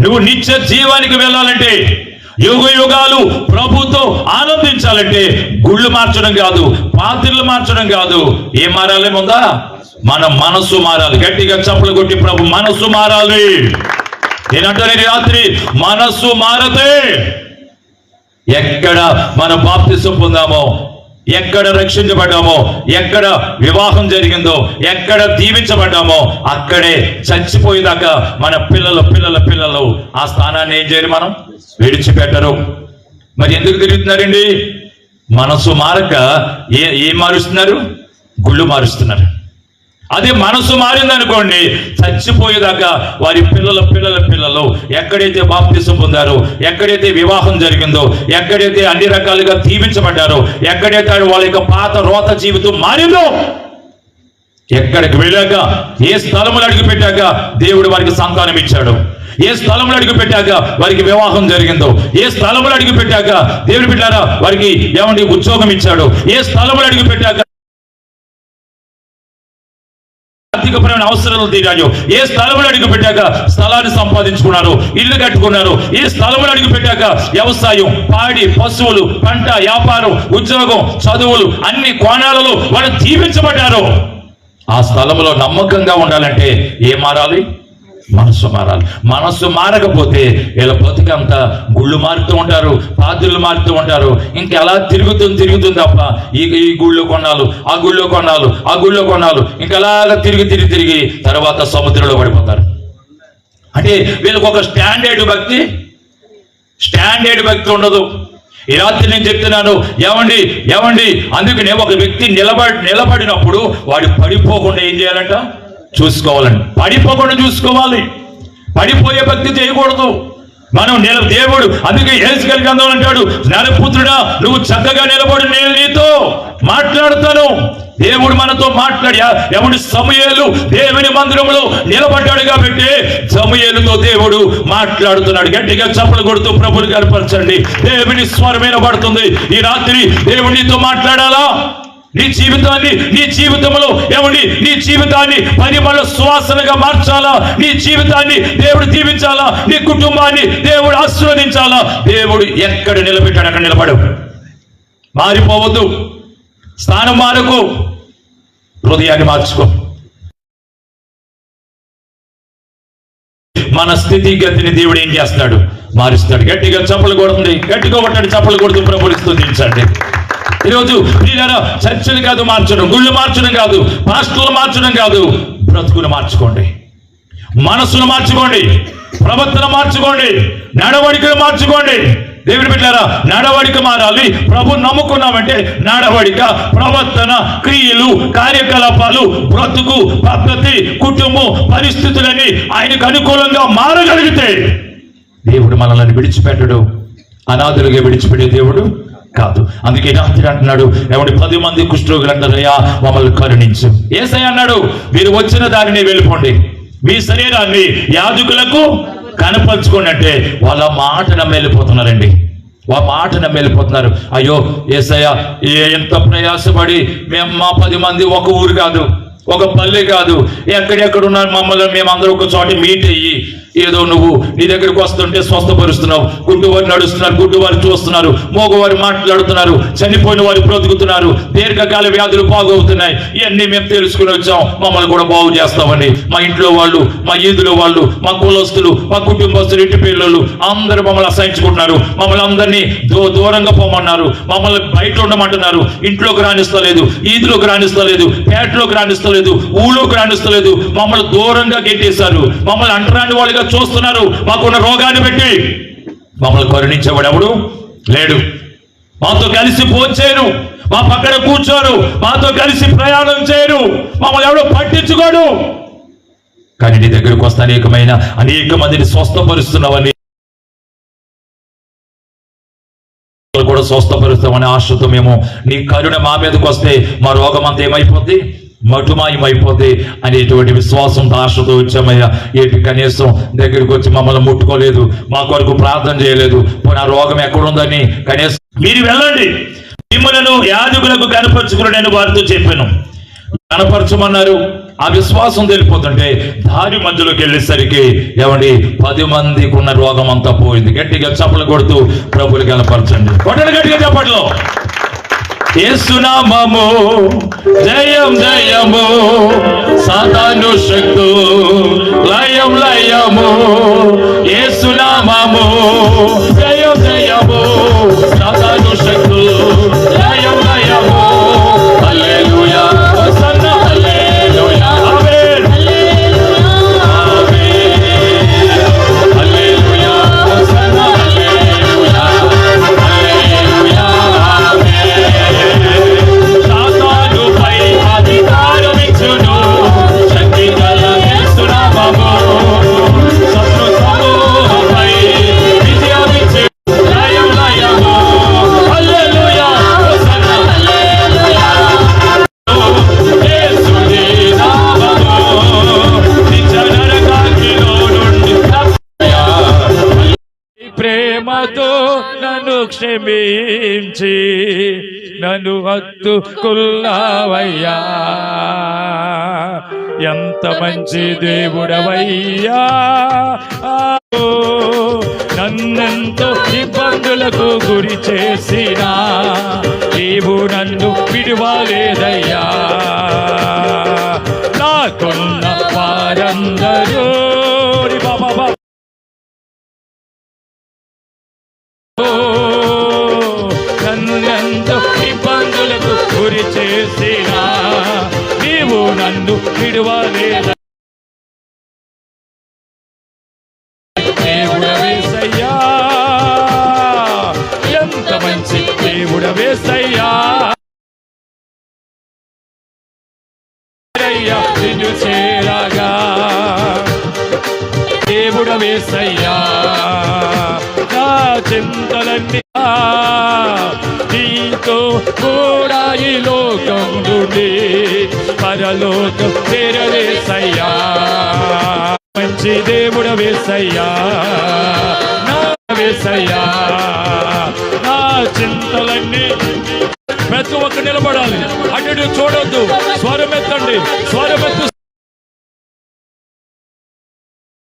నువ్వు నిత్య జీవానికి వెళ్ళాలంటే, యుగ యుగాలు ప్రభుతో ఆనందించాలంటే గుళ్ళు మార్చడం కాదు, పాత్రలు మార్చడం కాదు. ఏం మారాలి? ముందా మన మనసు మారాలి. గట్టిగా చప్పలు కొట్టి ప్రభు మనసు మారాలి. నేనంటాను ఈ రాత్రి, మనసు మారతే ఎక్కడ మన బాప్తిసం పొందామో, ఎక్కడ రక్షించబడ్డామో, ఎక్కడ వివాహం జరిగిందో, ఎక్కడ దీవించబడ్డామో అక్కడే చచ్చిపోయేదాకా మన పిల్లలు ఆ స్థానాన్ని ఏం చేయరు? మనం విడిచిపెట్టరు. మరి ఎందుకు తిరుగుతున్నారండి? మనసు మారక ఏం మారుస్తున్నారు? గుళ్ళు మారుస్తున్నారు. అదే మనసు మారిందనుకోండి, చచ్చిపోయేదాకా వారి పిల్లలు ఎక్కడైతే బాప్తిసం పొందారో, ఎక్కడైతే వివాహం జరిగిందో, ఎక్కడైతే అన్ని రకాలుగా దీవించబడ్డారో, ఎక్కడైతే వాళ్ళ యొక్క పాత రోత జీవితం మారిందో, ఎక్కడికి వెళ్ళాక, ఏ స్థలములు అడుగు పెట్టాక దేవుడు వారికి సంతానం ఇచ్చాడు, ఏ స్థలంలో అడుగు పెట్టాక వారికి వివాహం జరిగిందో, ఏ స్థలంలో అడుగు పెట్టాక దేవుడు బిడ్డలారా వారికి ఏమండి ఉద్యోగం ఇచ్చాడు, ఏ స్థలంలో అడుగు పెట్టాక ఆర్థికపరమైన అవసరాలు తీరాయో, ఏ స్థలంలో అడుగు పెట్టాక స్థలాన్ని సంపాదించుకున్నారు, ఇల్లు కట్టుకున్నారు, ఏ స్థలంలో అడుగు పెట్టాక వ్యవసాయం, పాడి, పశువులు, పంట, వ్యాపారం, ఉద్యోగం, చదువులు అన్ని కోణాలలో వాళ్ళు దీవించబడ్డారు. ఆ స్థలంలో నమ్మకంగా ఉండాలంటే ఏం మారాలి? మనసు మారాలి. మనసు మారకపోతే వీళ్ళ బతుకంతా గుళ్ళు మారుతూ ఉంటారు, పాత్రలు మారుతూ ఉంటారు. ఇంకెలా తిరుగుతుంది తప్ప ఈ గుళ్ళు కొన్నాళ్ళు, ఆ గుళ్ళో కొన్నాళ్ళు ఇంకెలాగా తిరిగి తర్వాత సముద్రంలో పడిపోతారు. అంటే వీళ్ళకి ఒక స్టాండర్డ్ భక్తి స్టాండర్డ్ భక్తి ఉండదు. ఈ రాత్రి నేను చెప్తున్నాను, ఏమండి అందుకనే ఒక వ్యక్తి నిలబడినప్పుడు వాడు పడిపోకుండా ఏం చేయాలంట? చూసుకోవాలండి. పడిపోకుండా చూసుకోవాలి. పడిపోయే భక్తి చేయకూడదు. మనం దేవుడు అందుకే యేసుకేలు గ్రంథం అంటాడు, నరపుత్రుడా నువ్వు చక్కగా నిలబడి నేను నీతో మాట్లాడతాను. దేవుడు మనతో ఎవడు సమూయేలు దేవుని మందిరంలో నిలబడ్డాడు కాబట్టి సమూయేలుతో దేవుడు మాట్లాడుతున్నాడు. గట్టిగా చప్పలు కొడుతూ ప్రభుని కనపరచండి. దేవుని స్వరం వినబడుతుంది. ఈ రాత్రి దేవుడు నీతో మాట్లాడాలా? నీ జీవితంలో నీ జీవితాన్ని పరిమళ సువాసనగా మార్చాలా? నీ జీవితాన్ని దేవుడు దీవించాలా? నీ కుటుంబాన్ని దేవుడు ఆశీర్వదించాలా? దేవుడు ఎక్కడ నిలబెట్టాడు అక్కడ నిలబడు. మారిపోవద్దు. స్థానం మారకు, హృదయాన్ని మార్చుకో. మన స్థితిగతిని దేవుడు ఏం చేస్తున్నాడు? మారుస్తాడు. గట్టిగా చప్పలు కొడుతుంది. గట్టిగా కొట్టాడు. చప్పలు కొడుతూ ప్రభుని స్తుతించండి. ఈరోజు చర్చలు కాదు మార్చడం, గుళ్ళు మార్చడం కాదు, పాస్టర్లు మార్చడం కాదు, బ్రతుకును మార్చుకోండి, మనసును మార్చుకోండి, ప్రవర్తన మార్చుకోండి, నడవడికను మార్చుకోండి. దేవుని బిడ్డలారా, నడవడిక మారాలి. ప్రభు నమ్ముకున్నామంటే నడవడిక, ప్రవర్తన, క్రియలు, కార్యకలాపాలు, బ్రతుకు పద్ధతి, కుటుంబం, పరిస్థితులని ఆయనకు అనుకూలంగా మారగలిగితే దేవుడు మనల్ని విడిచిపెట్టడు. అనాథులుగా విడిచిపెట్టే దేవుడు కాదు. అందుకే రాత్రి అంటున్నాడు, 10 మంది కుష్ఠరోగులు అంటారయ్యా మమ్మల్ని కరుణించు. యేసయ్య అన్నాడు, మీరు వచ్చిన దారిని వెళ్ళిపోండి, మీ శరీరాన్ని యాజకులకు కనపరుచుకోండి అంటే వాళ్ళ మాట నమ్మెళ్ళిపోతున్నారండి. వాళ్ళ మాట నమ్మెళ్ళిపోతున్నారు. అయ్యో యేసయ్య ఎంత ప్రయాసపడి మా 10 మంది ఒక ఊరు కాదు, ఒక పల్లె కాదు, ఎక్కడెక్కడ ఉన్నారు మమ్మల్ని మేమందరూ ఒక చోట మీట్ అయ్యి ఏదో నువ్వు నీ దగ్గరికి వస్తుంటే స్వస్థపరుస్తున్నావు. గుడ్డివారు నడుస్తున్నారు, గుడ్డివారు చూస్తున్నారు, మోగవారు మాట్లాడుతున్నారు, చనిపోయిన వారు బ్రతుకుతున్నారు, దీర్ఘకాల వ్యాధులు బాగవుతున్నాయి. ఇవన్నీ మేము తెలుసుకుని వచ్చాం, మమ్మల్ని కూడా బాగు చేస్తామని మా ఇంట్లో వాళ్ళు, మా ఈదుల వాళ్ళు, మా కులస్తులు, మా కుటుంబస్తులు, ఇంటి పిల్లలు అందరూ మమ్మల్ని అసహించుకుంటున్నారు. మమ్మల్ని అందరినీ దూరంగా పోమన్నారు. మమ్మల్ని బయట ఉండమంటున్నారు. ఇంట్లోకి రాణిస్తలేదు, ఈదులోకి రాణిస్తలేదు, పేటలోకి రాణిస్తలేదు, ఊళ్ళోకి రాణిస్తలేదు. మమ్మల్ని దూరంగా గెట్టేశారు. మమ్మల్ని అంటరాని వాళ్ళుగా చూస్తున్నారు. మాకున్న రోగాన్ని పెట్టి మమ్మల్ని కరుణించేవాడు ఎవడు లేడు. మాతో కలిసి భోంచేయరు, మా పక్కన కూర్చోరు, మాతో కలిసి ప్రయాణం చేయరు, మమ్మల్ని ఎవడో పట్టించుకోడు. కానీ నీ దగ్గరకు వస్తే అనేక మందిని స్వస్థపరుస్తున్నావని కూడా స్వస్థపరుస్తామనే ఆశతో మేము నీ కరుణ మా మీదకి వస్తే మా రోగం అంతా ఏమైపోద్ది? మటుమాయమైపోద్ది అనేటువంటి విశ్వాసంతో ఆశతో వచ్చామయ్యా. ఏంటి కనీసం దగ్గరికి వచ్చి మమ్మల్ని ముట్టుకోలేదు, మా కొరకు ప్రార్థన చేయలేదు, పోనీ ఆ రోగం ఎక్కడుందని కనీసం మీరు వెళ్ళండి, మిమ్మలను యాజకులకు కనపరుచుకుని నేను వారితో చెప్పాను. కనపరచమన్నారు. ఆ విశ్వాసం తెలిపోతుంటే దారి మధ్యలోకి వెళ్ళేసరికి 10 మందికి ఉన్న రోగం అంతా పోయింది. గట్టిగా చప్పలు కొడుతూ ప్రభువుని కనపరచండి. కొట్టండి గట్టిగా చప్పట్లో. యేసునామము జయం జయము, సాతాను శక్తు లయం లయము. యేసునామము జయం జయము, సాతాను శక్తు లయం లయము. హల్లెలూయా హోసన్నా హల్లెలూయా ఆమేన్ ఆమేన్ హల్లెలూయా హోసన్నా హల్లెలూయా హల్లెలూయా ఆమేన్. సాతానుపై అధికారం ఇచ్చును శక్తి గల యేసునామము, శత్రు సమూహంపై విజయం ఇచ్చు లయం లయము. హల్లెలూయా హోసన్నా హల్లెలూయా యేసుని నామము నిత్య నరకాగ్నిలో నుండి తప్పియా. ప్రేమతో నన్ను క్షమించి నన్ను హత్తుకున్నావయ్యా, ఎంత మంచి దేవుడవయ్యా. నన్నెంతో ఇబ్బందులకు గురి చేసినా నీవు నన్ను విడివాలేదయ్యా. నాకున్న వారందరూ బాబా నన్నెంతో ఇబ్బందులకు గురి చేసినా నీవు నన్ను విడువలేదా. దేవుడవేసయ్యా దేవుడవేసయ్యా నా చింతలన్నీ నీతో కూడా ఈ లోకం నుండి పరలోకం చేరవేసయ్యా మంచి దేవుడవేసయ్యా నా వేసయ్యా నా చింతలన్నీ ప్రతి ఒక్క నిలబడాలి అటు చూడొద్దు స్వరమెత్తండి స్వరమెత్తు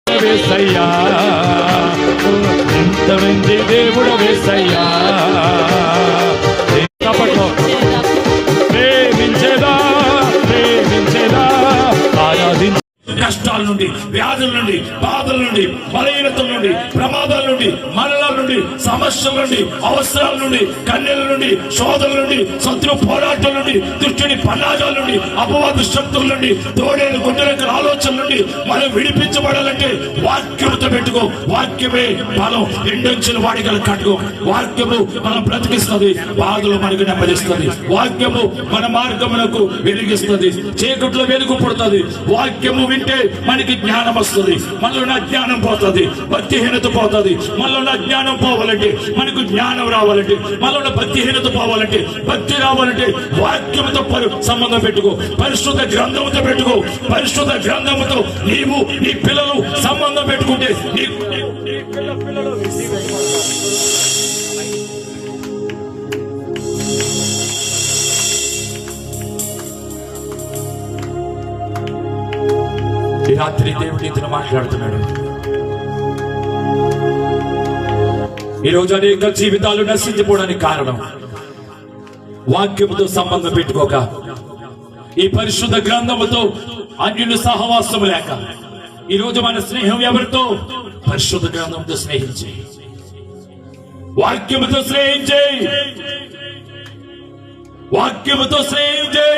వేసయ్యా ఎంత మంచి దేవుడు వేసయ్యా ప్రేమించేదా ప్రేమించేదా ఆరాధించ కష్టాల నుండి వ్యాధుల నుండి బాధల నుండి బలహీనతల నుండి ప్రమాదాల నుండి మరణాల నుండి సమస్యల నుండి అవసరాల నుండి కన్యల నుండి శోధల నుండి శత్రు పోరాటాల నుండి దుష్టుని పన్నాగాల నుండి అపవాద శక్తుల నుండి తోడేలు గుండెల ఆలోచన నుండి మనం విడిపించబడాలంటే వాక్యముతో పెట్టుకో. వాక్యమే బలం. ఎండొంచిన వాడిగల కట్టుకో. వాక్యము మనం బ్రతికిస్తుంది, బాధలు మనకు నెమ్మదిస్తుంది. వాక్యము మన మార్గమునకు వెలిగిస్తుంది, చీకట్లో వెలుగు పుడుతుంది. వాక్యము వింటే మనకి జ్ఞానం వస్తుంది, మనలో ఉన్న జ్ఞానం పోతుంది, భక్తిహీనత పోతుంది. మనలో ఉన్న జ్ఞానం పోవాలంటే, మనకు జ్ఞానం రావాలంటే, మనలో ఉన్న భక్తిహీనత పోవాలంటే, భక్తి రావాలంటే వాక్యముతో సంబంధం పెట్టుకో, పరిశుద్ధ గ్రంథముతో పెట్టుకో. పరిశుద్ధ గ్రంథముతో నీవు నీ పిల్లలు సంబంధం పెట్టుకుంటే నీ పిల్లలు ఈ రాత్రి దేవుడు నీతో మాట్లాడుతున్నాడు. ఈరోజు అనేక జీవితాలు నశించిపోవడానికి కారణం వాక్యముతో సంబంధం పెట్టుకోక, ఈ పరిశుద్ధ గ్రంథముతో అన్యులు సహవాసము లేక. ఈరోజు మన స్నేహం ఎవరితో? పరిశుద్ధ గ్రంథంతో స్నేహించి, వాక్యముతో స్నేహించి, వాక్యముతో స్నేహించి.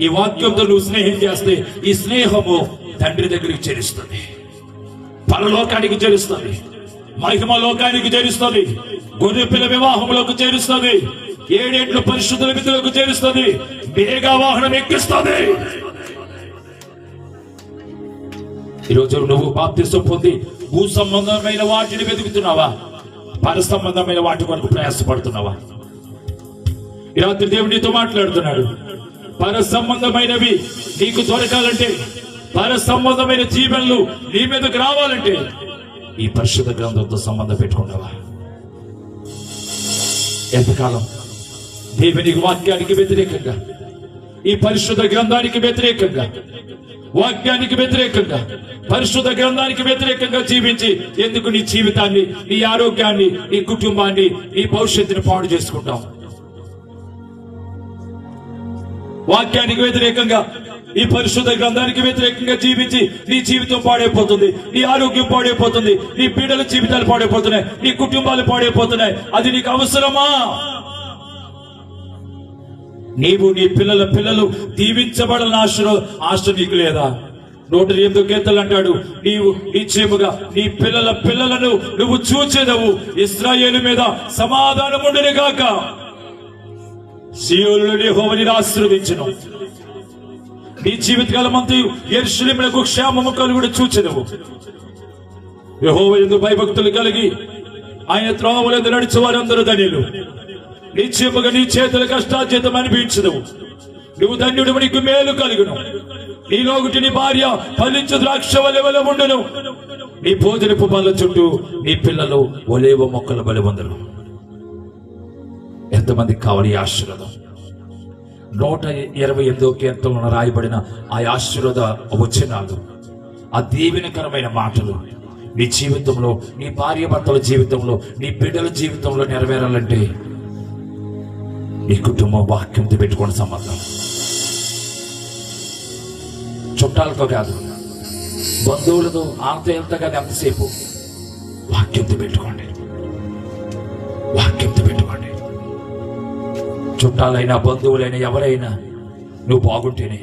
ఈ వాక్యంతో నువ్వు స్నేహం చేస్తే ఈ స్నేహము తండ్రి దగ్గరికి చేరుస్తుంది, పరలోకానికి చేరుస్తుంది, మహిమ లోకానికి చేరుస్తుంది, గొర్రె పిల్ల వివాహంలోకి చేరుస్తుంది, 7 ఏళ్ల పరిశుద్ధుల విధులకు చేరుస్తుంది, మేఘా వాహనం ఎక్కిస్తుంది. ఈరోజు నువ్వు బాప్తిసం పొంది భూ సంబంధమైన వాటిని వెతుకుతున్నావా? పర సంబంధమైన వాటి కొరకు ప్రయాసపడుతున్నావా? ఈ రాత్రి దేవుడు నీతో మాట్లాడుతున్నాడు. పర సంబంధమైనవి నీకు దొరకాలంటే, పర సంబంధమైన జీవనలు నీ మీదకు రావాలంటే ఈ పరిశుద్ధ గ్రంథంతో సంబంధం పెట్టుకున్నావా? ఎంతకాలం దేవుని వాక్యానికి వ్యతిరేకంగా, ఈ పరిశుద్ధ గ్రంథానికి వ్యతిరేకంగా, వాక్యానికి వ్యతిరేకంగా, పరిశుద్ధ గ్రంథానికి వ్యతిరేకంగా జీవించి ఎందుకు నీ జీవితాన్ని, నీ ఆరోగ్యాన్ని, నీ కుటుంబాన్ని, నీ భవిష్యత్తుని పాడు చేసుకుంటాం? వాక్యానికి వ్యతిరేకంగా, ఈ పరిశుద్ధ గ్రంథానికి వ్యతిరేకంగా జీవించి నీ జీవితం పాడైపోతుంది, నీ ఆరోగ్యం పాడైపోతుంది, నీ బిడ్డల జీవితాలు పాడైపోతున్నాయి, నీ కుటుంబాలు పాడైపోతున్నాయి. అది నీకు అవసరమా? నీవు నీ పిల్లలు దీవించబడాలని ఆశ నీకు లేదా? 108 కీర్తనలు అంటాడు, నీవు నిశ్చయముగా నీ పిల్లలను నువ్వు చూచెదవు, ఇశ్రాయేలు మీద సమాధానం ఉండును గాక. సీయోనులో యెహోవాను ఆశీర్వదించును. నీ జీవితకాలం అంతా యెరూషలేమునకు క్షేమము కలుగుట చూచెదవు. యెహోవా యందు భయభక్తులు కలిగి ఆయన త్రోవలందు నడిచే వారందరూ ధన్యులు. నిశ్చయముగా నీ చేతుల కష్టార్జితం అనిపించదవు. నువ్వు ధన్యుడు, నీకు మేలు కలుగును. నీలోగుటి నీ భార్య ఫలించు ద్రాక్ష వలె ఉండును. నీ భోజనపు బల్ల చుట్టూ నీ పిల్లలు ఒలేవ మొక్కల బలి వందరు. ఎంతమందికి కావాలి ఈ ఆశీర్వాదం? 128వ కీర్తనలో రాయబడిన ఆ ఆశీర్వాద వచనాలు, ఆ దీవెనకరమైన మాటలు నీ జీవితంలో, నీ భార్య భర్తల జీవితంలో, నీ బిడ్డల జీవితంలో నెరవేరాలంటే నీ కుటుంబం వాక్యంతో పెట్టుకున్న సంబంధం. చుట్టాలతో కాదు, బంధువులతో ఆంతయంతో కాదు, ఎంతసేపు వాక్యంతో పెట్టుకోండి, వాక్యంతో పెట్టుకోండి. చుట్టాలైనా బంధువులైనా ఎవరైనా నువ్వు బాగుంటేనే.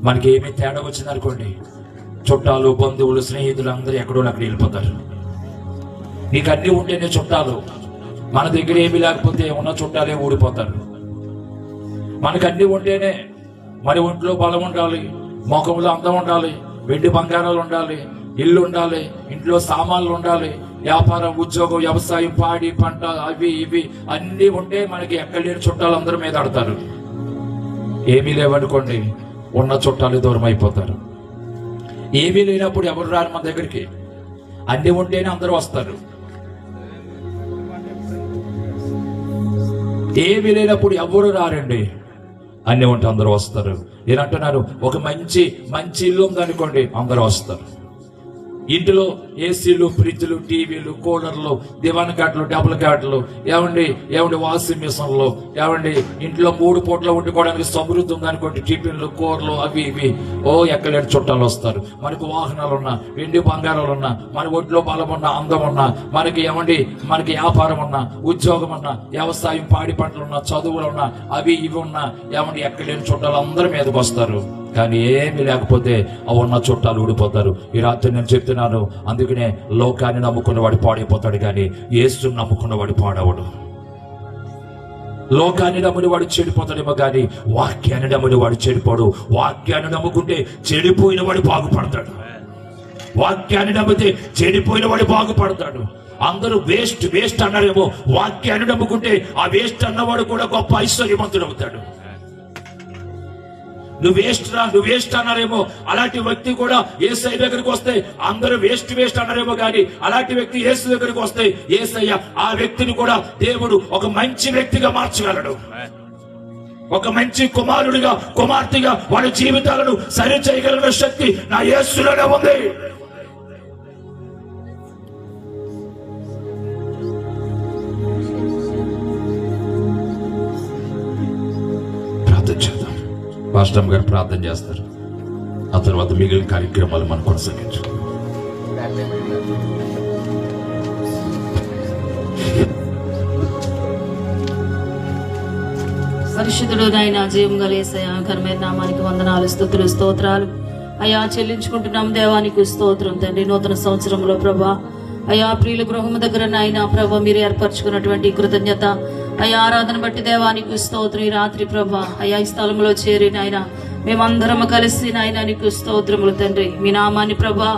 మనకి ఏమీ తేడా వచ్చిందనుకోండి, చుట్టాలు బంధువులు స్నేహితులు అందరూ ఎక్కడో అక్కడ వెళ్ళిపోతారు. నీకు అన్నీ ఉంటేనే చుట్టాలు. మన దగ్గర ఏమీ లేకపోతే ఉన్న చుట్టాలే ఊడిపోతారు. మనకు అన్నీ ఉంటేనే, మరి ఒంట్లో బలం ఉండాలి, ముఖంలో అందం ఉండాలి, వెండి బంగారాలు ఉండాలి, ఇల్లు ఉండాలి, ఇంట్లో సామాన్లు ఉండాలి, వ్యాపారం, ఉద్యోగం, వ్యవసాయం, పాడి పంట, అవి ఇవి అన్నీ ఉంటే మనకి ఎక్కడ లేని చుట్టాలు అందరి మీద ఆడతారు. ఏమీ లేవనుకోండి, ఉన్న చుట్టాలు దూరం అయిపోతారు. ఏమీ లేనప్పుడు ఎవరు రారు మన దగ్గరికి. అన్ని ఉంటేనే అందరూ వస్తారు. ఏమీ లేనప్పుడు ఎవరు రారండి, అన్ని ఉంటే అందరూ వస్తారు. నేనంటున్నాను, ఒక మంచి ఇల్లు ఉందనుకోండి, అందరూ వస్తారు. ఇంటిలో ఏసీలు, ఫ్రిడ్జ్లు, టీవీలు, కూలర్లు, దివాన్ కాట్లు, డబుల్ కాట్లు, ఏమండి వాషింగ్ మిషన్లు, ఏమండి ఇంట్లో 3 పూటలు వండుకోవడానికి సమృద్ధి ఉందనుకోండి, టిఫిన్లు, కూరలు, అవి ఇవి. ఎక్కలేని చుట్టాలు వస్తారు. మనకు వాహనాలు ఉన్నా, వెండి బంగారాలు ఉన్నా, మన ఒంట్లో బలం ఉన్నా, అందం ఉన్నా, మనకి వ్యాపారం ఉన్నా, ఉద్యోగం ఉన్నా, వ్యవసాయం, పాడి పంటలు ఉన్నా, చదువులు ఉన్నా, అవి ఇవి ఉన్నా, ఎక్కలేని చుట్టాలు అందరి మీదకి వస్తారు. కానీ ఏమీ లేకపోతే ఉన్న చుట్టాలు ఊడిపోతారు. ఈ రాత్రి నేను చెప్తున్నాను, అందుకనే లోకాన్ని నమ్ముకున్నవాడు పాడైపోతాడు, కానీ యేసుని నమ్ముకున్నవాడు పాడవడు. లోకాన్ని నమ్ముని వాడు చెడిపోతాడేమో, కానీ వాక్యాన్ని నమ్ముని వాడు చెడిపోడు. వాక్యాన్ని నమ్ముకుంటే చెడిపోయిన వాడు బాగుపడతాడు. వాక్యాన్ని నమ్మితే చెడిపోయిన వాడు బాగుపడతాడు. అందరూ వేస్ట్ అన్నారేమో, వాక్యాన్ని నమ్ముకుంటే ఆ వేస్ట్ అన్నవాడు కూడా గొప్ప ఐశ్వర్యవంతుడు అవుతాడు. నువ్వు వేస్ట్ అన్నారేమో, అలాంటి వ్యక్తి కూడా యేసయ్య దగ్గరికి వస్తే అందరూ వేస్ట్ అన్నారేమో, కానీ అలాంటి వ్యక్తి యేసు దగ్గరికి వస్తే యేసయ్య ఆ వ్యక్తిని కూడా దేవుడు ఒక మంచి వ్యక్తిగా మార్చగలడు. ఒక మంచి కుమారుడిగా, కుమార్తెగా వాళ్ళ జీవితాలను సరి చేయగలిగిన శక్తి నా యేసులోనే ఉంది. ప్రార్థన చేద్దాం. పాస్టర్ గారు ప్రార్థన చేస్తారు. ఆ తర్వాత మిగిలిన కార్యక్రమాలు మనం కొనసాగించు. పరిశుద్ధుడు నాయన, జీవం గల యేసయ్య, ఘనమైన నామానికి వందనాలు, స్తుతులు, స్తోత్రాలు అయ్యా చెల్లించుకుంటున్నాం. దేవానికి స్తోత్రం తండ్రి. నూతన సంవత్సరంలో ప్రభా అయ్యా ప్రియుల గృహం దగ్గర నాయన ప్రభా మీరు ఏర్పరచుకున్నటువంటి కృతజ్ఞత అయ్యా ఆరాధన బట్టి దేవానికి స్తోత్రం. ఈ రాత్రి ప్రభా అయ్యా ఈ స్థలంలో చేరి నాయన మేమందరం కలిసి నాయన నీకు స్తోత్రములు తండ్రి. మీ నామాన్ని ప్రభా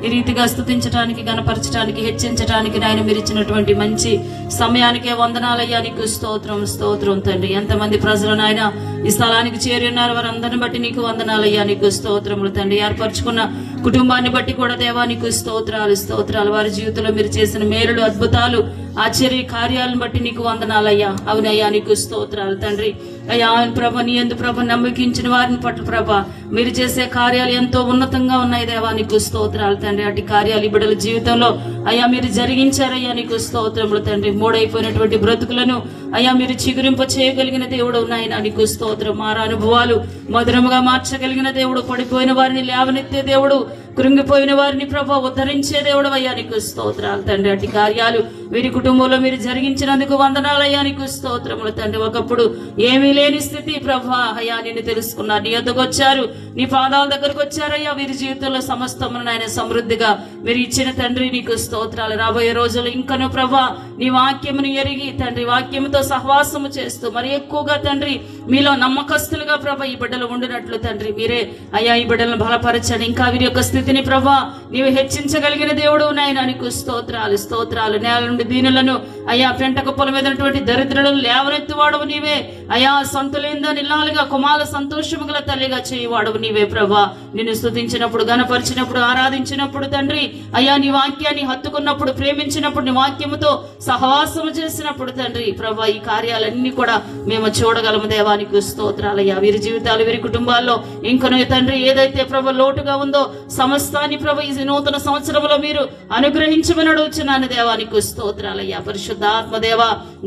ఈ రీతిగా స్తుతించడానికి, గణపరచడానికి, హెచ్చించడానికి నాయన మీరు ఇచ్చినటువంటి మంచి సమయానికే వందనాలయ్యా నీకు స్తోత్రం తండ్రి. ఎంతమంది ప్రజలు నాయన ఈ స్థలానికి చేరి ఉన్నారు, వారందరిని బట్టి నీకు వందనాలయ్యా నీకు స్తోత్రములు తండ్రి. ఏర్పరచుకున్న కుటుంబాన్ని బట్టి కూడా దేవా నీకు స్తోత్రాలు. వారి జీవితంలో మీరు చేసిన మేలులు, అద్భుతాలు, ఆశ్చర్య కార్యాలను బట్టి నీకు వందనాలయ్యా. అవునయ్యా నీకు స్తోత్రాలు తండ్రి. అయ్యా ప్రభ నీ యందు ప్రభ నమ్మకించిన వారిని పట్ల ప్రభ మీరు చేసే కార్యాలు ఎంతో ఉన్నతంగా ఉన్నాయి దేవా నీకు స్తోత్రాలు తండ్రి. అటు కార్యాలు ఈ బిడ్డల జీవితంలో అయ్యా మీరు జరిగించారయ్యా నీకు స్తోత్రములు తండ్రి. మూడైపోయినటువంటి బ్రతుకులను అయ్యా మీరు చిగురింప చేయగలిగిన దేవుడు నాయన నీకు స్తోత్రం. మార అనుభవాలు మధురముగా మార్చగలిగిన దేవుడు, పడిపోయిన వారిని లేవనెత్తే దేవుడు, కృంగిపోయిన వారిని ప్రభా ఉద్ధరించే దేవుడు అయ్యా నీకు స్తోత్రాలు తండ్రి. అటు కార్యాలు వీరి కుటుంబంలో మీరు జరిగించినందుకు వందనాలయ్యా నీకు స్తోత్రములు తండ్రి. ఒకప్పుడు ఏమీ లేని స్థితి ప్రభా అయ్యా నిన్ను తెలుసుకున్నారు, నీ యొద్దకు వచ్చారు, నీ పాదాల దగ్గరకు వచ్చారయ్యా. వీరి జీవితంలో సమస్తమును ఆయన సమృద్ధిగా మీరు ఇచ్చిన తండ్రి నీకు స్తోత్రాలు. రాబోయే రోజులు ఇంకను ప్రభా నీ వాక్యమును ఎరిగి తండ్రి వాక్యముతో సహవాసము చేస్తూ మరి ఎక్కువగా తండ్రి మీలో నమ్మకస్తులుగా ప్రభా ఈ బిడ్డలు ఉండినట్లు తండ్రి మీరే అయ్యా ఈ బిడ్డలను బలపరచండి. ఇంకా వీరి యొక్క స్థితిని ప్రభా నీవు హెచ్చించగలిగిన దేవుడు నాయన నీకు స్తోత్రాలు. నేల నుండి దీనులను అయ్యా పెంట కుప్పల మీద దరిద్రులను లేవనెత్తువాడవు నీవే అయ్యా. సంతులేందా నిల్లాలుగా కుమార సంతోషము గల తల్లిగా చేయవాడవు నీవే ప్రభా. నిన్ను స్తుతించినప్పుడు, గణపరిచినప్పుడు, ఆరాధించినప్పుడు తండ్రి అయ్యా నీ వాక్యాన్ని హత్తుకున్నప్పుడు, ప్రేమించినప్పుడు, నీ వాక్యముతో సహవాసము చేసినప్పుడు తండ్రి ప్రభా ఈ కార్యాలన్నీ కూడా మేము చూడగలము దేవానికి స్తోత్రాలయ్యా. వీరి జీవితాలు, వీరి కుటుంబాల్లో ఇంకనూ తండ్రి ఏదైతే ప్రభ లోటుగా ఉందో సమస్తాన్ని ప్రభ ఈ నూతన సంవత్సరంలో మీరు అనుగ్రహించమని అడుగుచున్నాను దేవానికి స్తోత్రాలయ్యా. పరిశుద్ధాత్మ దేవ,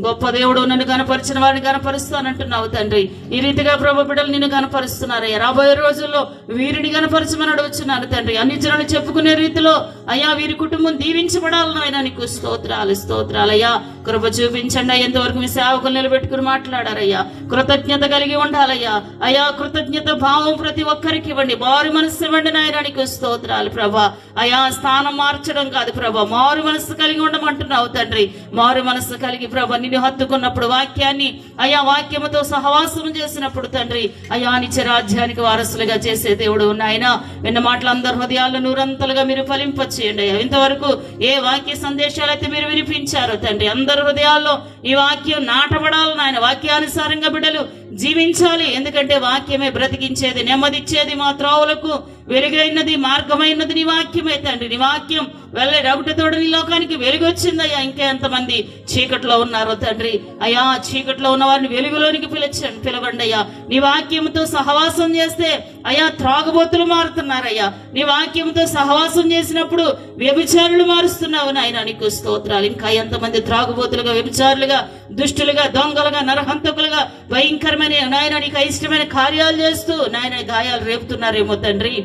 గొప్ప దేవుడు, నన్ను కనపరిచిన వారిని కనపరుస్తానంటున్నావు తండ్రి. ఈ రీతిగా ప్రభు బిడ్డలు నిన్ను కనపరుస్తున్నారయ్యా. రాబోయే రోజుల్లో వీరిని కనపరచమని అడుగుచున్నాను తండ్రి. అన్ని జనులు చెప్పుకునే రీతిలో అయ్యా వీరి కుటుంబం దీవించబడాలని ఆయన నీకు స్తోత్రాలయ్యా. కృప చూపించండి అయ్యా. ఎంతవరకు మీ సేవకులు నిలబెట్టుకుని మాట్లాడారయ్యా. కృతజ్ఞత కలిగి ఉండాలయ్యా. అయ్యా కృతజ్ఞత భావం ప్రతి ఒక్కరికి ఇవ్వండి. మారు మనస్సు ఇవ్వండి నాయనానికి స్తోత్రాలు ప్రభా. అయ్యా స్థానం మార్చడం కాదు ప్రభా, మారు మనస్సు కలిగి ఉండమంటున్నావు తండ్రి. మారు మనస్సు కలిగి ప్రభా నిన్ను హత్తుకున్నప్పుడు, వాక్యాన్ని అయ్యా వాక్యముతో సహవాసం చేసినప్పుడు తండ్రి అయ్యా నిత్య రాజ్యానికి వారసులుగా చేసే దేవుడు నాయన. విన్న మాటలు అందరి హృదయాల్లో నూరంతలుగా మీరు ఫలింపచేయండి అయ్యా. ఇంతవరకు ఏ వాక్య సందేశాలు అయితే మీరు వినిపించారో తండ్రి, అందరి హృదయాల్లో ఈ వాక్యం నాటబడాలి నాయన. వాక్యానుసారంగా బిడ్డలు జీవించాలి. ఎందుకంటే వాక్యమే బ్రతికించేది, నెమ్మదిచ్చేది, మా త్రోవలకు వెలుగైనది, మార్గమైనది నీ వాక్యమే తండ్రి. నీ వాక్యం వెళ్ళే రగుటతోడు నీ లోకానికి వెలుగొచ్చిందయ్యా. ఇంకా ఎంతమంది చీకట్లో ఉన్నారో తండ్రి అయ్యా, చీకట్లో ఉన్న వారిని వెలుగులోనికి పిలవండి అయ్యా. నీ వాక్యంతో సహవాసం చేస్తే అయ్యా త్రాగుబోతులు మారుతున్నారయ్యా. నీ వాక్యంతో సహవాసం చేసినప్పుడు వ్యభిచారులు మారుస్తున్నావు నాయన, నీకు స్తోత్రాలు. ఇంకా ఎంతమంది త్రాగుబోతులుగా, వ్యభిచారులుగా, దుష్టులుగా, దొంగలుగా, నరహంతకులుగా, భయంకరమైన నాయన నీకు ఇష్టమైన కార్యాలు చేస్తూ నాయన గాయాలు రేపుతున్నారేమో తండ్రి.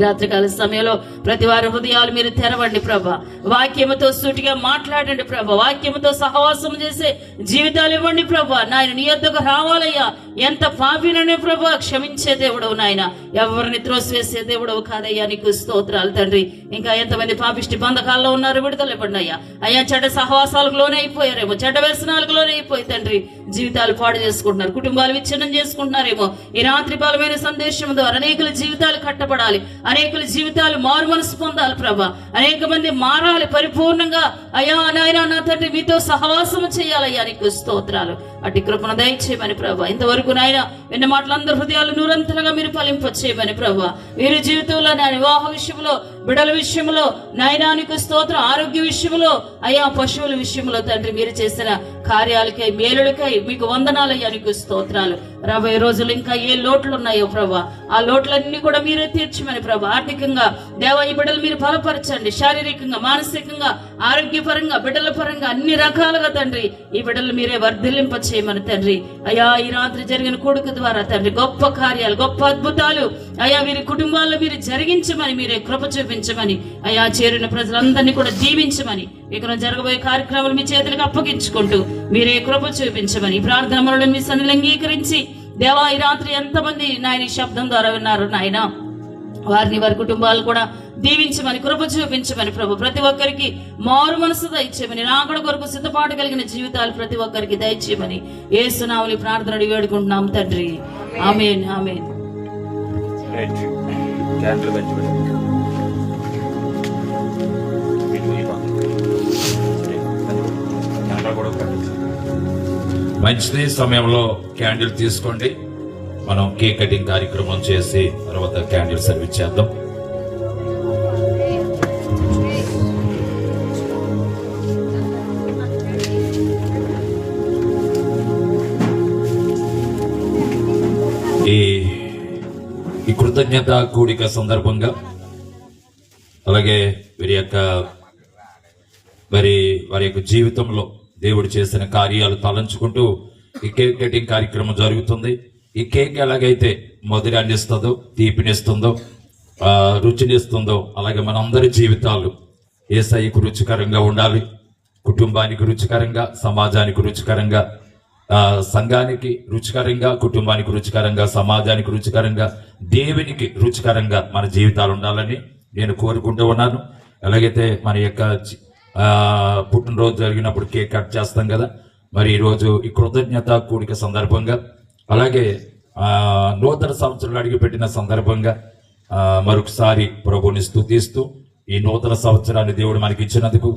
రాత్రికాల సమయంలో ప్రతి వారి హృదయాలు మీరు తెరవండి ప్రభా. వాక్యముతో సూటిగా మాట్లాడండి ప్రభా. వాక్యముతో సహవాసం చేసే జీవితాలు ఇవ్వండి ప్రభా. నాయన నీ యొద్దకు రావాలయ్యా. ఎంత పాపిననే ప్రభా క్షమించే దేవుడవు నాయన, ఎవరిని త్రోసివేసే దేవుడవు కాదయ్యా. నీకు స్తోత్రాలు తండ్రి. ఇంకా ఎంతమంది పాపిష్టి బంధకాల్లో ఉన్నారు, విడుదల ఇవ్వండి అయ్యా. అయ్యా చెడ్డ సహవాసాలకు లోనే అయిపోయారేమో, చెడ్డ వ్యసనాలకు లోనే అయిపోయి తండ్రి జీవితాలు పాడు చేసుకుంటున్నారు, కుటుంబాలు విచ్ఛిన్నం చేసుకుంటున్నారేమో. ఈ రాత్రి బలమైన సందేశం ద్వారా అనేకుల జీవితాలు కట్టబడాలి, అనేకుల జీవితాలు మారు మనసు పొందాలి ప్రభా. అనేక మంది మారాలి పరిపూర్ణంగా అయ్యా నాయన నా తండ్రి మీతో సహవాసము చేయాలయ్యా. నీకు స్తోత్రాలు. అటు కృపను దయచేయమని ప్రభా. ఇంతవరకు నాయన విన్న మాటలు అందరి హృదయాలు నూరంతలుగా మీరు ఫలింపచేయమని ప్రభా. వీరి జీవితంలో నా వివాహ విషయంలో, బిడల విషయంలో నాయనా నీకు స్తోత్రం, ఆరోగ్య విషయంలో అయ్యా పశువుల విషయంలో తండ్రి మీరు చేసిన కార్యాలకై, మేలులకై మీకు వందనాలయ్యా. నీకు స్తోత్రాలు. రాబోయే రోజులు ఇంకా ఏ లోట్లు ఉన్నాయో ప్రభా, ఆ లోట్లన్నీ కూడా మీరే తీర్చమని ప్రభా. ఆర్థికంగా దేవా ఈ బిడ్డలు మీరు బలపరచండి, శారీరకంగా, మానసికంగా, ఆరోగ్యపరంగా, బిడ్డల పరంగా అన్ని రకాలుగా తండ్రి ఈ బిడ్డలు మీరే వర్ధిల్లింప చేయమని తండ్రి. అయ్యా ఈ రాత్రి జరిగిన కొడుకు ద్వారా తండ్రి గొప్ప కార్యాలు, గొప్ప అద్భుతాలు అయ్యా వీరి కుటుంబాల్లో మీరు జరిగించమని, మీరే కృప చూపించమని అయ్యా. చేరిన ప్రజలందరినీ కూడా దీవించమని, ఇక జరగబోయే కార్యక్రమాలు మీ చేతులకు అప్పగించుకుంటూ మీరే కృప చూపించమని ప్రార్థనలను మీ సన్నిధిలో అంగీకరించి దేవా ఈ రాత్రి ఎంతమంది నాయన ఈ శబ్దం ద్వారా విన్నారు నాయన, వారిని వారి కుటుంబాలు కూడా దీవించమని, కృప చూపించమని ప్రభు. ప్రతి ఒక్కరికి మారు మనసు దయచేయమని, రాకడ కొరకు సిద్ధపాటు కలిగిన జీవితాలు ప్రతి ఒక్కరికి దయచేయమని యేసు నామములో ప్రార్థన వేడుకుంటున్నాం తండ్రి. ఆమేన్ ఆమేన్. మంచిది. సమయంలో క్యాండిల్ తీసుకోండి. మనం కేక్ కటింగ్ కార్యక్రమం చేసి తర్వాత క్యాండిల్ సర్వీస్ చేద్దాం. ఈ కృతజ్ఞత కూడిక సందర్భంగా అలాగే వారి యొక్క జీవితంలో దేవుడు చేసిన కార్యాలు తలంచుకుంటూ ఈ కేక్ కటింగ్ కార్యక్రమం జరుగుతుంది. ఈ కేక్ ఎలాగైతే మధురాన్ని ఇస్తుందో, తీపినిస్తుందో, రుచినిస్తుందో అలాగే మనందరి జీవితాలు యేసయ్యకు రుచికరంగా ఉండాలి. కుటుంబానికి రుచికరంగా, సమాజానికి రుచికరంగా, సంఘానికి రుచికరంగా, కుటుంబానికి రుచికరంగా, సమాజానికి రుచికరంగా, దేవునికి రుచికరంగా మన జీవితాలు ఉండాలని నేను కోరుకుంటూ ఉన్నాను. ఎలాగైతే మన యొక్క పుట్టినరోజు జరిగినప్పుడు కేక్ కట్ చేస్తాం కదా, మరి ఈరోజు ఈ కృతజ్ఞత కూడిక సందర్భంగా అలాగే నూతన సంవత్సరాలు అడిగిపెట్టిన సందర్భంగా మరొకసారి ప్రభుని స్తుతిస్తూ ఈ నూతన సంవత్సరాన్ని దేవుడు మనకి ఇచ్చినందుకు,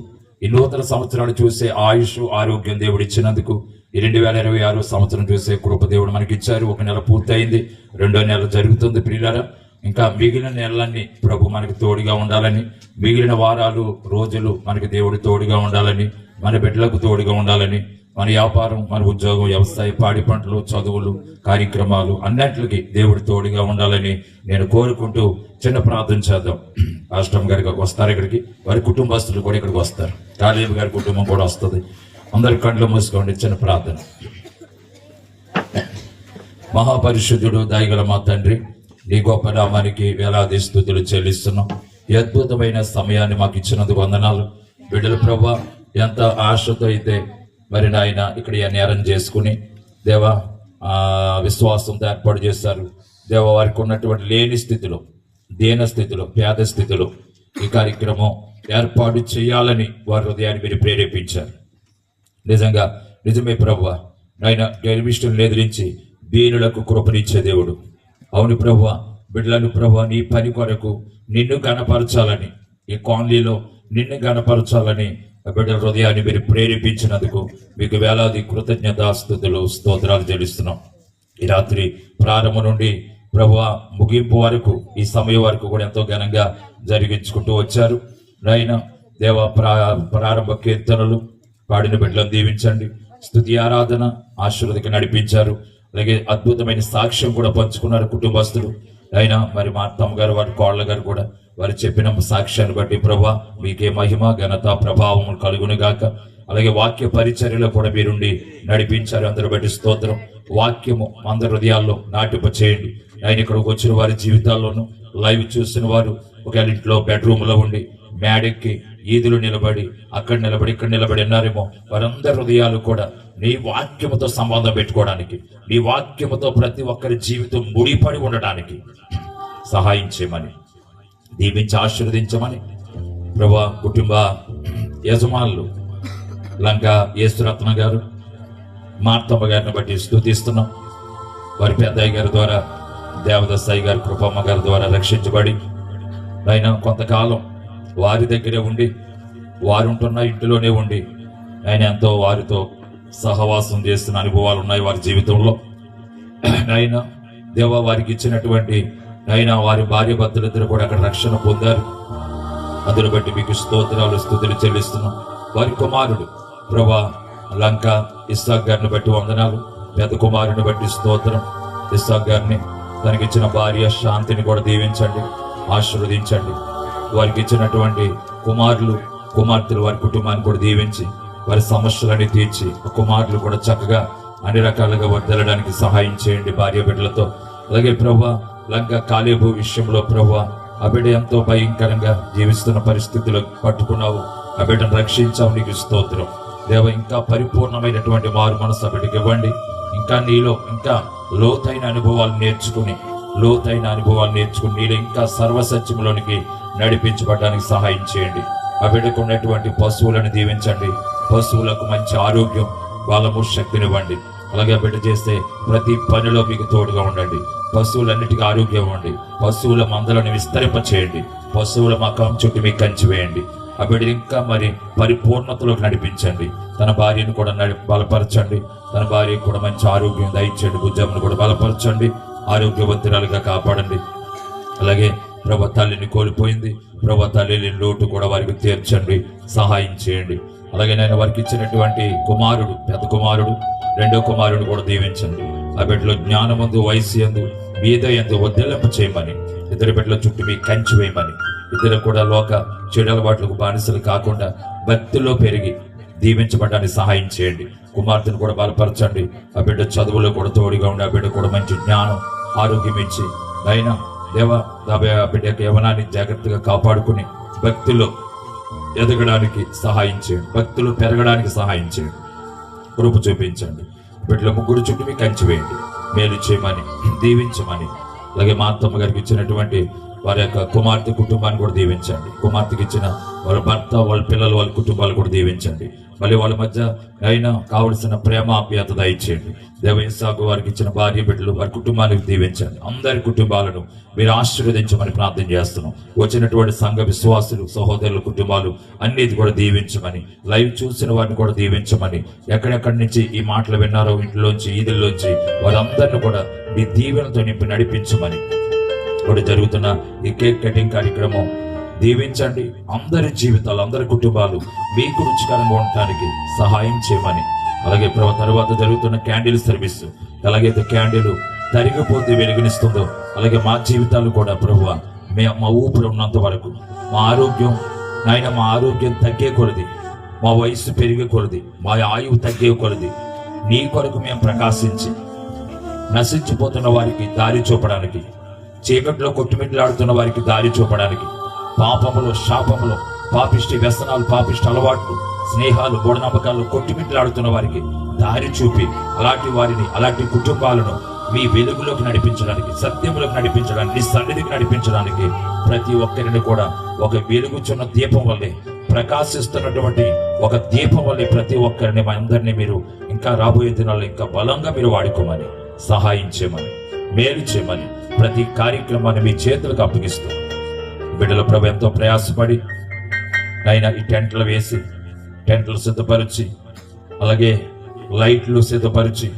ఈ నూతన సంవత్సరాన్ని చూసే ఆయుష్, ఆరోగ్యం దేవుడు ఇచ్చినందుకు, ఈ 2026 సంవత్సరం చూసే కృప దేవుడు మనకి ఇచ్చారు. ఒక నెల పూర్తయింది, 2వ నెల జరుగుతుంది ప్రియులారా. ఇంకా మిగిలిన నెలలన్నీ ప్రభు మనకి తోడుగా ఉండాలని, మిగిలిన వారాలు, రోజులు మనకి దేవుడు తోడుగా ఉండాలని, మన బిడ్డలకు తోడుగా ఉండాలని, మన వ్యాపారం, మన ఉద్యోగం, వ్యవసాయం, పాడి పంటలు, చదువులు, కార్యక్రమాలు అన్నింటికి దేవుడు తోడుగా ఉండాలని నేను కోరుకుంటూ చిన్న ప్రార్థన చేద్దాం. రాష్ట్రం గారికి వస్తారు ఇక్కడికి, వారి కుటుంబస్తులు కూడా ఇక్కడికి వస్తారు, కాలేబు గారి కుటుంబం కూడా వస్తుంది. అందరి కళ్ళు మూసుకోండి. చిన్న ప్రార్థన. మహాపరిశుద్ధుడు, దయగల మా తండ్రి, నీ గొప్ప నామానికి వేలాది స్తుతులు చెల్లిస్తున్నాం. ఈ అద్భుతమైన సమయాన్ని మాకు ఇచ్చినందుకు వందనాలు. బిడ్డలు ప్రభా ఎంత ఆశతో అయితే మరి నాయన ఇక్కడ ఈ నేరం చేసుకుని దేవా విశ్వాసంతో ఏర్పాటు చేశారు దేవ. వారికి ఉన్నటువంటి లేని స్థితిలో, దీన స్థితిలో, పేద స్థితిలో ఈ కార్యక్రమం ఏర్పాటు చేయాలని వారి హృదయాన్ని మీరు ప్రేరేపించారు. నిజమే ప్రభువా, నాయన గర్విష్ఠులను ఎదిరించి దీనులకు కృపనిచ్చే దేవుడు. అవును ప్రభువా, బిడ్డలను ప్రభువా నీ పని కొరకు నిన్ను గణపరచాలని, ఈ కాలనీలో నిన్ను గణపరచాలని బిడ్డల హృదయాన్ని మీరు ప్రేరేపించినందుకు మీకు వేలాది కృతజ్ఞతాస్తుతులు, స్తోత్రాలు చెల్లిస్తున్నాం. ఈ రాత్రి ప్రారంభం నుండి ప్రభువా ముగింపు వరకు, ఈ సమయం వరకు కూడా ఎంతో ఘనంగా జరిగించుకుంటూ వచ్చారు. నాయన దేవ, ప్రారంభ కీర్తనలు పాడిన బిడ్డలను దీవించండి. స్తుతి ఆరాధన ఆశీర్వదికి నడిపించారు. అలాగే అద్భుతమైన సాక్ష్యం కూడా పంచుకున్నారు కుటుంబస్తులు. అయినా మరి మా అత్తమ్మ గారు, వారి కోళ్ళ గారు కూడా వారు చెప్పిన సాక్ష్యాన్ని బట్టి ప్రభువా మీకే మహిమ, ఘనత, ప్రభావం కలుగును గాక. అలాగే వాక్య పరిచర్యలో కూడా మీరుండి నడిపించారు. అందరూ బట్టి స్తోత్రం. వాక్యము అందరి హృదయాల్లో నాటింప చేయండి. ఆయన ఇక్కడికి వచ్చిన వారి జీవితాల్లోనూ, లైవ్ చూసిన వారు ఒకవేళ ఇంట్లో బెడ్రూమ్ లో ఉండి మేడెక్కి ఈదులు నిలబడి అక్కడ నిలబడి ఇక్కడ నిలబడి ఉన్నారేమో, వారందరి హృదయాలు కూడా నీ వాక్యముతో సంబంధం పెట్టుకోవడానికి, నీ వాక్యముతో ప్రతి ఒక్కరి జీవితం ముడిపడి ఉండడానికి సహాయం చేయమని, దీవించి ఆశీర్వదించమని ప్రభా. కుటుంబ యజమానులు లంక యేసురత్న గారు, మార్తమ్మ గారిని బట్టి స్తుతిస్తున్నాం. వారి పెద్దయ్య గారి ద్వారా, దేవదసాయి గారి, కృపమ్మ గారి ద్వారా రక్షించబడి ఆయన కొంతకాలం వారి దగ్గరే ఉండి, వారు ఉంటున్న ఇంటిలోనే ఉండి ఆయన ఎంతో వారితో సహవాసం చేస్తున్న అనుభవాలు ఉన్నాయి వారి జీవితంలో. ఆయన దేవ వారికి ఇచ్చినటువంటి ఆయన వారి భార్య భర్తలిద్దరు కూడా అక్కడ రక్షణ పొందారు. అందును బట్టి మీకు స్తోత్రాలు, స్తుతులు చెల్లిస్తున్నాం. వారి కుమారుడు ప్రభా లంక ఇస్సాక్ గారిని బట్టి వందనాలు. పెద్ద కుమారుని బట్టి స్తోత్రం. ఇస్సాక్ గారిని, తనకిచ్చిన భార్య శాంతిని కూడా దీవించండి, ఆశీర్వదించండి. వారికి ఇచ్చినటువంటి కుమారులు, కుమార్తెలు, వారి కుటుంబాన్ని కూడా దీవించి వారి సమస్యలన్నీ తీర్చి కుమారులు కూడా చక్కగా అన్ని రకాలుగా వర్దలడానికి సహాయం చేయండి భార్య బిడ్డలతో. అలాగే ప్రభా లంక కాలేబు విషయంలో ప్రభా ఆ బిడ్డ ఎంతో భయంకరంగా జీవిస్తున్న పరిస్థితులు పట్టుకున్నావు, ఆ బిడ్డను రక్షించావు, నీకు స్తోత్రం దేవ. ఇంకా పరిపూర్ణమైనటువంటి మారు మనసు ఆ బిడ్డకి ఇవ్వండి. ఇంకా నీలో ఇంకా లోతైన అనుభవాలు నేర్చుకుని నీలో ఇంకా సర్వసత్యంలోనికి నడిపించబడడానికి సహాయం చేయండి. ఆ బిడ్డకు ఉన్నటువంటి పశువులను దీవించండి. పశువులకు మంచి ఆరోగ్యం, బలము, శక్తినివ్వండి. అలాగే బిడ్డ చేస్తే ప్రతి పనిలో మీకు తోడుగా ఉండండి. పశువులన్నిటికీ ఆరోగ్యం ఇవ్వండి. పశువుల మందలను విస్తరింప చేయండి. పశువుల మకం చుట్టూ మీకు కంచి వేయండి. ఆ బిడ్డ ఇంకా మరి పరిపూర్ణతలోకి నడిపించండి. తన భార్యను కూడా బలపరచండి. తన భార్యకు కూడా మంచి ఆరోగ్యం దయచేయండి. భుజమును కూడా బలపరచండి. ఆరోగ్యవంతురాలుగా కాపాడండి. అలాగే ప్రభు తల్లిని కోల్పోయింది, ప్రభు తల్లి లోటు కూడా వారికి తీర్చండి, సహాయం చేయండి. అలాగే నేను వారికి ఇచ్చినటువంటి కుమారుడు, పెద్ద కుమారుడు, రెండో కుమారుడు కూడా దీవించండి. ఆ బిడ్డలో జ్ఞానమందు, వయసు యందు, మీద యందు వర్ధిల్లింప చేయమని, ఇద్దరు బిడ్డల చుట్టూ మీకు కంచి వేయమని, ఇద్దరు కూడా లోక చెడు అలవాట్లకు బానిసలు కాకుండా భక్తిలో పెరిగి దీవించబడడానికి సహాయం చేయండి. కుమార్తెను కూడా బలపరచండి. ఆ బిడ్డ చదువులో కూడా తోడుగా ఉండి ఆ బిడ్డ కూడా మంచి జ్ఞానం, ఆరోగ్యం ఇచ్చి అయినా దేవ ఆ బిడ్డ యవనాన్ని జాగ్రత్తగా కాపాడుకుని భక్తిలో ఎదగడానికి సహాయం చేయండి. భక్తులు పెరగడానికి సహాయం చేయండి. కృప చూపించండి. బిడ్డల ముగ్గురు చుట్టూ మీకు కంచి వేయండి, మేలు చేయమని, దీవించమని. అలాగే మా అత్తమ్మ గారికి ఇచ్చినటువంటి వారి యొక్క కుమార్తె కుటుంబాన్ని కూడా దీవించండి. కుమార్తెకి ఇచ్చిన వాళ్ళ భర్త, వాళ్ళ పిల్లలు, వాళ్ళ కుటుంబాలు కూడా దీవించండి. మళ్ళీ వాళ్ళ మధ్య అయినా కావలసిన ప్రేమ, ఆప్యాయత దయచేయండి. దేవయిసాకు వారికి ఇచ్చిన భార్య బిడ్డలు, వారి కుటుంబానికి దీవించండి. అందరి కుటుంబాలను మీరు ఆశీర్వదించమని ప్రార్థన చేస్తున్నాం. వచ్చినటువంటి సంఘ విశ్వాసులు, సహోదరుల కుటుంబాలు అన్నిటి కూడా దీవించమని, లైవ్ చూసిన వారిని కూడా దీవించమని, ఎక్కడెక్కడి నుంచి ఈ మాటలు విన్నారో ఇంట్లోంచి, ఈదుల్లోంచి వారందరిని కూడా మీ దీవెనతో నింపి నడిపించమని, ఇప్పుడు జరుగుతున్న ఈ కేక్ కటింగ్ కార్యక్రమం దీవించండి. అందరి జీవితాలు, అందరి కుటుంబాలు మీకు రుచికరంగా ఉండటానికి సహాయం చేయమని, అలాగే తర్వాత జరుగుతున్న క్యాండిల్ సర్వీస్ ఎలాగైతే క్యాండిల్ తరిగిపోతే వెలుగునిస్తుందో అలాగే మా జీవితాలు కూడా ప్రభువ మా ఊపిరి ఉన్నంత వరకు మా ఆరోగ్యం తగ్గే కొలది, మా వయసు పెరిగే కొలది, మా ఆయువు తగ్గే కొలది నీ కొరకు మేము ప్రకాశించి నశించిపోతున్న వారికి దారి చూపడానికి, చీకట్లో కొట్టుమిట్లాడుతున్న వారికి దారి చూపడానికి, పాపములో శాపములో పాపిష్టి వ్యసనాలు, పాపిష్టి అలవాట్లు, స్నేహాలు, మూఢనమ్మకాలు కొట్టిమిట్లాడుతున్న వారికి దారి చూపి అలాంటి వారిని, అలాంటి కుటుంబాలను మీ వెలుగులోకి నడిపించడానికి, సత్యంలోకి నడిపించడానికి, నీ సన్నిధికి నడిపించడానికి ప్రతి ఒక్కరిని కూడా ఒక వెలుగుచున్న దీపం వల్లే, ప్రకాశిస్తున్నటువంటి ఒక దీపం వల్లే ప్రతి ఒక్కరిని మా అందరినీ మీరు ఇంకా రాబోయే దినాల్లో ఇంకా బలంగా మీరు వాడుకోమని, సహాయం చేయమని, మేలు చేయమని ప్రతి కార్యక్రమాన్ని మీ చేతులకు అప్పగిస్తూ బిడ్డల ప్రభు ఎంతో ప్రయాసపడి నైనా ఈ టెంట్లు వేసి, టెంట్లు సిద్ధపరిచి, అలాగే లైట్లు సిద్ధపరిచి,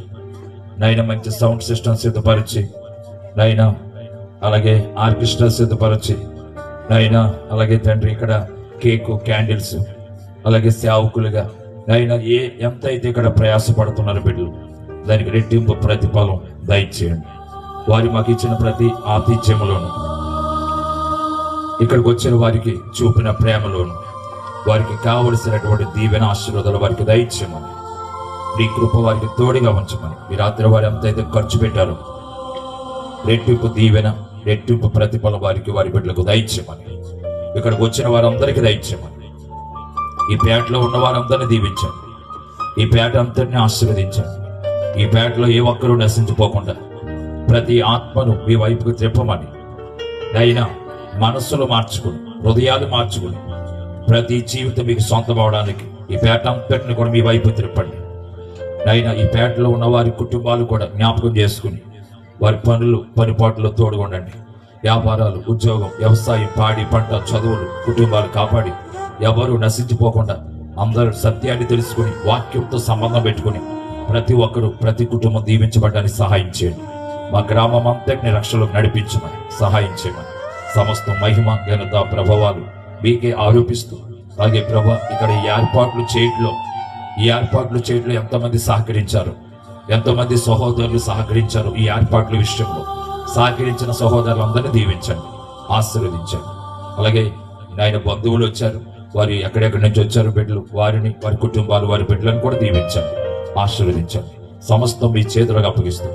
నైనా మంచి సౌండ్ సిస్టమ్ సిద్ధపరిచి, నైనా అలాగే ఆర్కెస్ట్రా సిద్ధపరిచి, నైనా అలాగే తండ్రి ఇక్కడ కేకు, క్యాండిల్స్, అలాగే సేవకులుగా నైనా ఎంత అయితే ఇక్కడ ప్రయాసపడుతున్నారు బిడ్డలు, దానికి రెట్టింపు ప్రతిఫలం దయచేయండి. వారు మాకు ఇచ్చిన ప్రతి ఆతిథ్యములోను, ఇక్కడికి వచ్చిన వారికి చూపిన ప్రేమలోను, వారికి కావలసినటువంటి దీవెన ఆశీర్వాదాలు వారికి దయచేయమని, నీ కృప వారికి తోడుగా ఉంచమని, ఈ రాత్రి వారు ఎంతైతే ఖర్చు పెట్టారో రెట్టింపు దీవెన, రెట్టింపు ప్రతిఫలం వారికి, వారి బిడ్డలకు దయచేయమని, ఇక్కడికి వచ్చిన వారందరికీ దయచేయమని, ఈ పేటలో ఉన్న వారందరినీ దీవించండి, ఈ పేట అంతటిని ఆశీర్వదించండి, ఈ పేటలో ఏ ఒక్కరూ నశించిపోకుండా ప్రతి ఆత్మను మీ వైపుకు త్రిప్పమని, అయినా మనస్సులు మార్చుకుని, హృదయాలు మార్చుకుని ప్రతి జీవితం మీకు సొంతం అవడానికి ఈ పేట అంతటిని కూడా మీ వైపు త్రిప్పండి. అయినా ఈ పేటలో ఉన్న వారి కుటుంబాలు కూడా జ్ఞాపకం చేసుకుని వారి పనులు, పనిపాట్లలో తోడుగొండండి. వ్యాపారాలు, ఉద్యోగం, వ్యవసాయం, పాడి పంట, చదువులు, కుటుంబాలు కాపాడి ఎవరు నశించిపోకుండా అందరూ సత్యాన్ని తెలుసుకుని వాక్యంతో సంబంధం పెట్టుకుని ప్రతి ఒక్కరూ, ప్రతి కుటుంబం దీవించబడడానికి సహాయం చేయండి. మా గ్రామం అంతటిని రక్షణలోకి నడిపించమని సహాయం చేయమని, సమస్త మహిమ, ఘనత, ప్రభావాలు మీకే ఆరోపిస్తూ, అలాగే ప్రభా ఇక్కడ ఈ ఏర్పాట్లు చేయట్లో ఎంతమంది సహకరించారు, ఎంతమంది సహోదరులు సహకరించారు. ఈ ఏర్పాట్ల విషయంలో సహకరించిన సహోదరులందరినీ దీవించండి, ఆశీర్వదించండి. అలాగే నాయన బంధువులు వచ్చారు, వారి ఎక్కడెక్కడి నుంచి వచ్చారు బిడ్డలు, వారిని, వారి కుటుంబాలు, వారి బిడ్డలను కూడా దీవించండి, ఆశీర్వదించండి. సమస్తం మీ చేతులకు అప్పగిస్తూ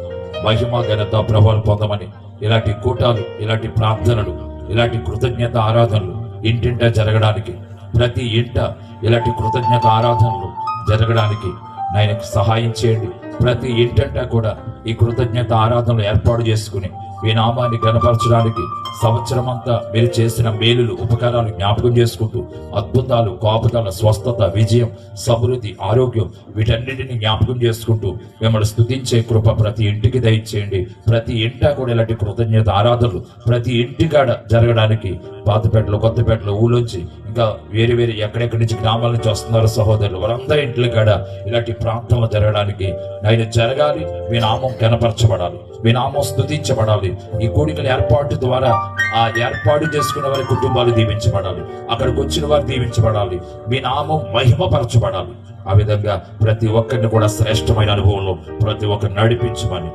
మహిమ, ఘనత, ప్రభావం పొందమని ఇలాంటి కూటాలు, ఇలాంటి ప్రార్థనలు, ఇలాంటి కృతజ్ఞత ఆరాధనలు ఇంటింటా జరగడానికి, ప్రతి ఇంట ఇలాంటి కృతజ్ఞత ఆరాధనలు జరగడానికి నాయనకు సహాయం చేయండి. ప్రతి ఇంటంటా కూడా ఈ కృతజ్ఞత ఆరాధనలు ఏర్పాటు చేసుకుని మీ నామాన్ని గణపరచడానికి సంవత్సరం అంతా మీరు చేసిన మేలులు, ఉపకారాలు జ్ఞాపకం చేసుకుంటూ అద్భుతాలు, కాపుదల, స్వస్థత, విజయం, సమృద్ధి, ఆరోగ్యం వీటన్నిటిని జ్ఞాపకం చేసుకుంటూ మిమ్మల్ని స్తుతించే కృప ప్రతి ఇంటికి దయచేయండి. ప్రతి ఇంటా కూడా ఇలాంటి కృతజ్ఞత ఆరాధనలు ప్రతి ఇంటికాడ జరగడానికి పాతపేటలో, కొత్తపేటలో, ఊళ్ళోంచి ఇంకా వేరే వేరే ఎక్కడెక్కడి నుంచి గ్రామాల నుంచి వస్తున్నారు సహోదరులు, వారందరి ఇంట్లో కాడ ఇలాంటి ప్రాంతంలో జరగడానికి ఆయన జరగాలి. మీ నామం కనపరచబడాలి, మీ నామం స్తుతించబడాలి. ఈ కూడికల ఏర్పాటు ద్వారా ఆ ఏర్పాటు చేసుకున్న వారి కుటుంబాలు దీవించబడాలి, అక్కడికి వచ్చిన వారు దీవించబడాలి, మీ నామం మహిమపరచబడాలి. ఆ విధంగా ప్రతి ఒక్కరిని కూడా శ్రేష్టమైన అనుభవంలో ప్రతి ఒక్కరిని నడిపించమని,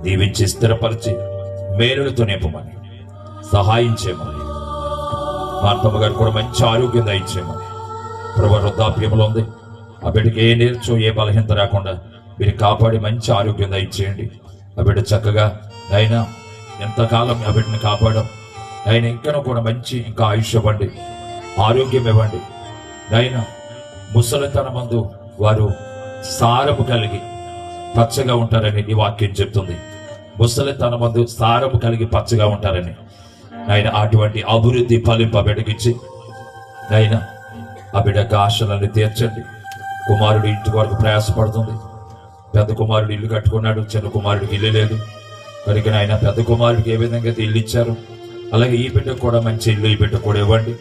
దీవించి స్థిరపరిచి మేలులతో నింపమని సహాయం చేయమని, మార్తమ్మ గారు కూడా మంచి ఆరోగ్యం దయచేయమని, ప్రభు వృద్ధాప్యంలో ఉంది, ఆ బిడ్డకి ఏ నేర్చో ఏ బలహీనత రాకుండా మీరు కాపాడి మంచి ఆరోగ్యం దయచేయండి. ఆ బిడ్డ చక్కగా అయినా ఎంతకాలం ఆ బిడ్డని కాపాడడం, ఆయన ఇంకా కూడా మంచి ఇంకా ఆయుష్ ఇవ్వండి, ఆరోగ్యం ఇవ్వండి. ఆయన ముసలితన మందు వారు సారము కలిగి పచ్చగా ఉంటారని ఈ వాక్యం చెప్తుంది. ముసలితన మందు సారము కలిగి పచ్చగా ఉంటారని ఆయన అటువంటి అభివృద్ధి ఫలింప బిడ్డకిచ్చి ఆయన ఆ బిడ్డకు ఆశలను తీర్చండి. కుమారుడు ఇంటి వరకు ప్రయాసపడుతుంది, పెద్ద కుమారుడు ఇల్లు కట్టుకున్నాడు, చిన్న కుమారుడికి ఇల్లు లేదు. కనుక ఆయన పెద్ద కుమారుడికి ఏ విధంగా ఇల్లు ఇచ్చారు, అలాగే ఈ బిడ్డకు కూడా మంచి ఇల్లు ఈ బిడ్డ కూడా ఇవ్వండి.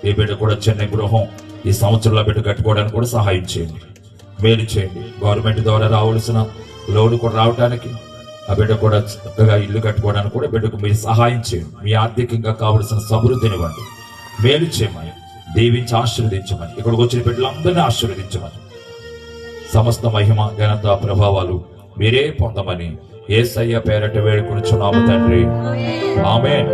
ఈ బిడ్డ కూడా చిన్న గృహం ఈ సంవత్సరంలో బిడ్డ కట్టుకోవడానికి కూడా సహాయం చేయండి, మేలు చేయండి. గవర్నమెంట్ ద్వారా రావాల్సిన లోన్ కూడా రావడానికి, ఆ బిడ్డ కూడా చక్కగా ఇల్లు కట్టుకోవడానికి కూడా బిడ్డకు మీరు సహాయం చేయండి. మీ ఆర్థికంగా కావలసిన సమృద్ధినివ్వండి, మేలు చేయమని, దీవించి ఆశీర్వదించమని, ఇక్కడికి వచ్చిన బిడ్డలందరినీ ఆశీర్వదించమని, సమస్త మహిమ, ఘనత, ప్రభావాలు మీరే పొందమని యేసయ్య పేరట వేడుకొనుచున్నాము తండ్రి, ఆమేన్.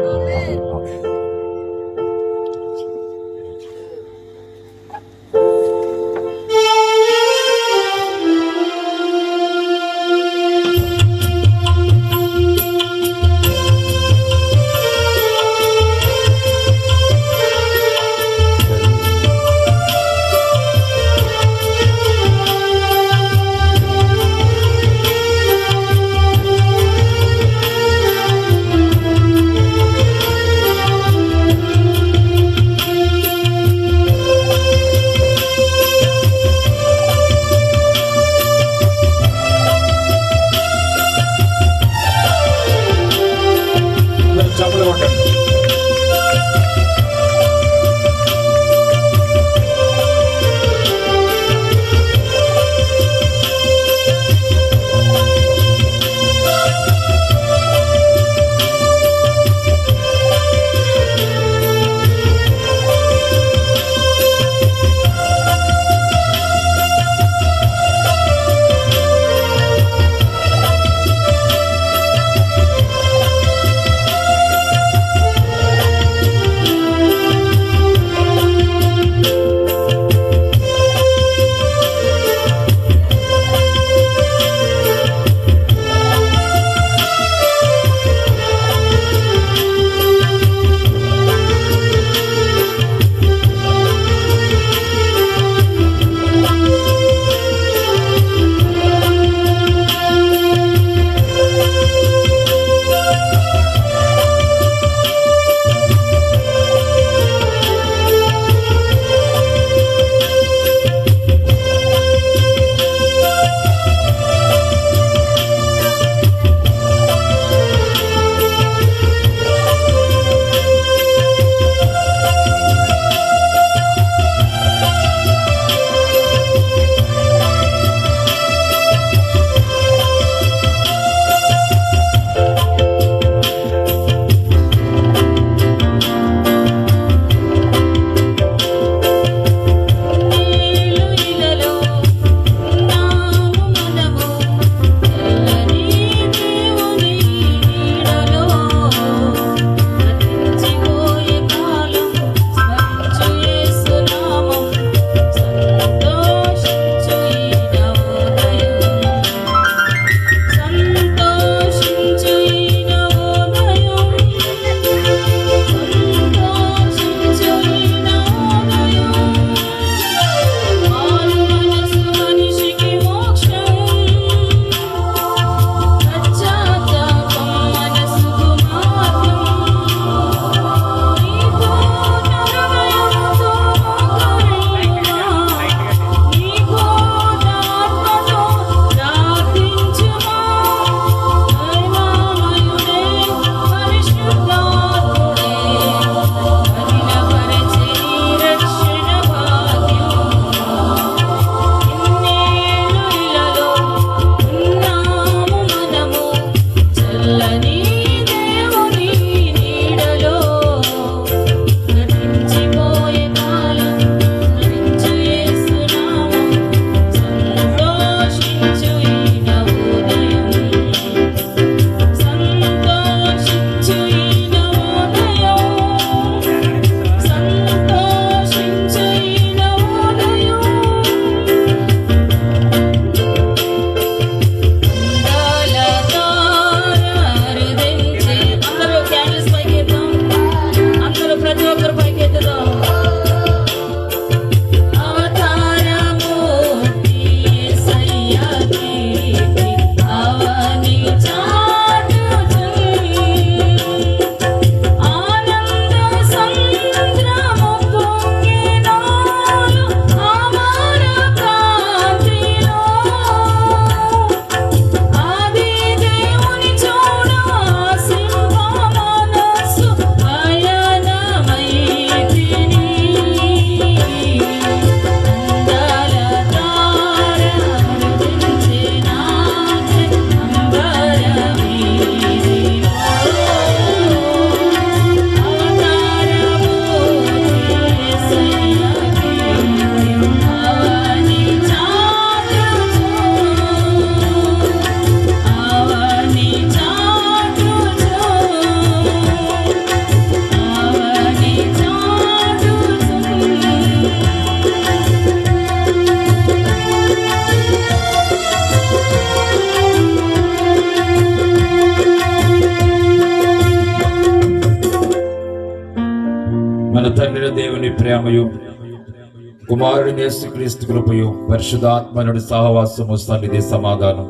కుమారుని యేసుక్రీస్తు కృపయు పరిశుద్ధాత్మనుడి సహవాసము సన్నిధి సమాధానం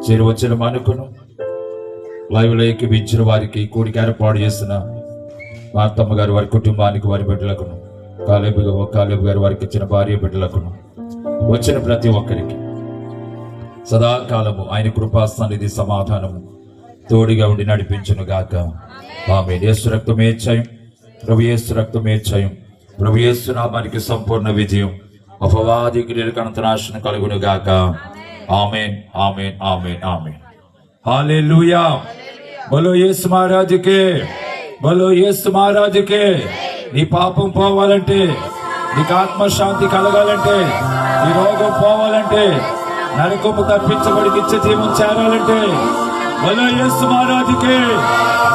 చేరువచ్చిన మనకును లైవ్లో ఎక్కిపించిన వారికి కూడికి ఏర్పాటు చేసిన మార్తమ్మ గారు వారి కుటుంబానికి వారి బిడ్డలకును కాలేబు గారు వారికి ఇచ్చిన భార్య బిడ్డలకును వచ్చిన ప్రతి ఒక్కరికి సదాకాలము ఆయన కృపా సన్నిధి సమాధానము తోడిగా ఉండి నడిపించును గాక. ఆమేన్. యేసు రక్తమే జయం, ప్రభు యేసు రక్తమే జయం, ప్రభు యేసు నామానికి సంపూర్ణ విజయం, అపవాది క్రియలకు అంతనాశనం కలుగును గాక. ఆమేన్, ఆమేన్, ఆమేన్, ఆమేన్. హల్లెలూయా. బలో యేసు మహారాజుకే, బలో యేసు మహారాజుకే. నీ పాపం పోవాలంటే, నీకు ఆత్మశాంతి కలగాలంటే, నీ రోగం పోవాలంటే, నరకము తప్పించబడి నిత్య జీవం చేరాలంటే బలో యేసు మహారాజుకే,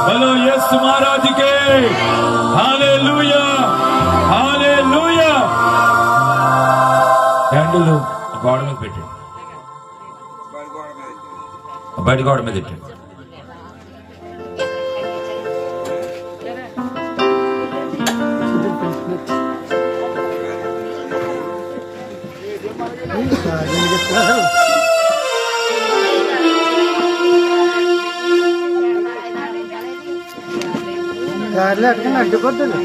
బలో యేసు మహారాజుకే. హల్లెలూయా, హల్లెలూయా. క్యాండిల్ గోడ మీద పెట్టండి, బయట గోడ మీద పెట్టండి. అడ్డుపోతుంది.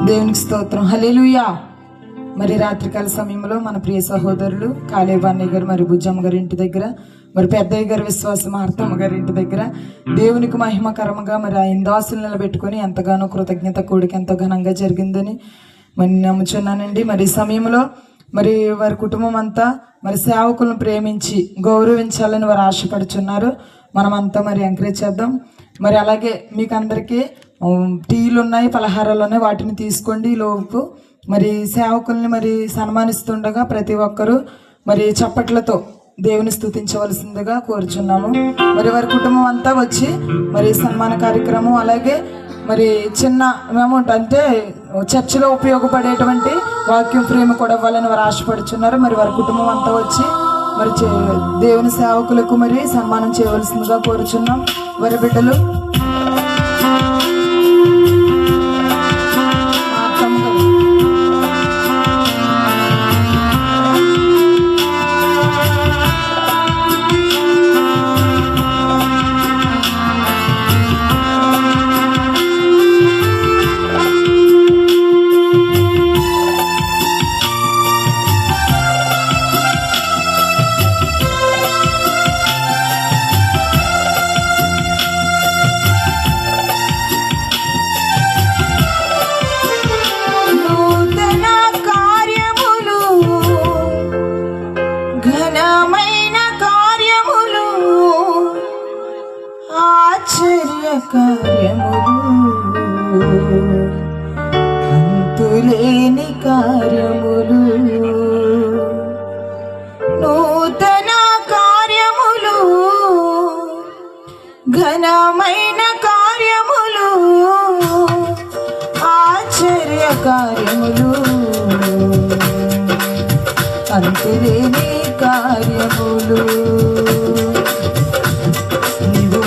దేవునికి స్తోత్రం. హల్లెలూయా. మరి రాత్రికాల సమయంలో మన ప్రియ సహోదరులు కాలేబు అన్నయ్య గారు మరి బుజ్జమ్మ గారి ఇంటి దగ్గర, మరి పెద్దయ్య గారి విశ్వాస మార్తమ్మ గారి ఇంటి దగ్గర దేవునికి మహిమకరముగా మరి ఆయన దాసులు నిలబెట్టుకొని ఎంతగానో కృతజ్ఞత కూడిక ఎంతో ఘనంగా జరిగిందని మరి నమ్ముచున్నానండి. మరి ఈ సమయంలో మరి వారి కుటుంబం అంతా మరి సేవకులను ప్రేమించి గౌరవించాలని వారు ఆశపడుచున్నారు. మనమంతా మరి ఎంకరేజ్ చేద్దాం. మరి అలాగే మీకు అందరికీ టీలు ఉన్నాయి, పలహారాలు ఉన్నాయి, వాటిని తీసుకోండి. లోపు మరి సేవకుల్ని మరి సన్మానిస్తుండగా ప్రతి ఒక్కరూ మరి చప్పట్లతో దేవుని స్తుతించవలసిందిగా కోరుచున్నాము. మరి వారి కుటుంబం అంతా వచ్చి మరి సన్మాన కార్యక్రమం, అలాగే మరి చిన్న అమౌంట్ అంటే చర్చిలో ఉపయోగపడేటువంటి వాక్యం ఫ్రేమ్ కూడా ఇవ్వాలని వారు ఆశపడుచున్నారు. మరి వారి కుటుంబం అంతా వచ్చి మరి దేవుని సేవకులకు మరి సన్మానం చేయవలసిందిగా కోరుచున్నాం. వారి బిడ్డలు అంతులేని కార్యములు, నూతన కార్యములు, ఘనమైన కార్యములు, ఆశ్చర్య కార్యములు, అంతులేని కార్యములు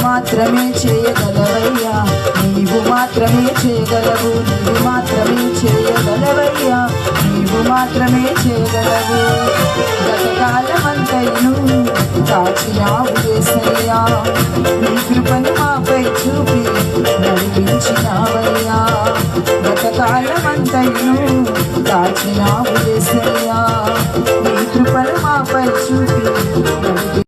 మాత్రమే చేయగలవయ్యా, నీవు మాత్రమే చేయగలవు, నీవు మాత్రమే చేయగలవయ్యా, నీవు మాత్రమే చేయగలవు. గతకాలమంతైను కాచినావు యేసయ్యా, నీ కృపను మాపై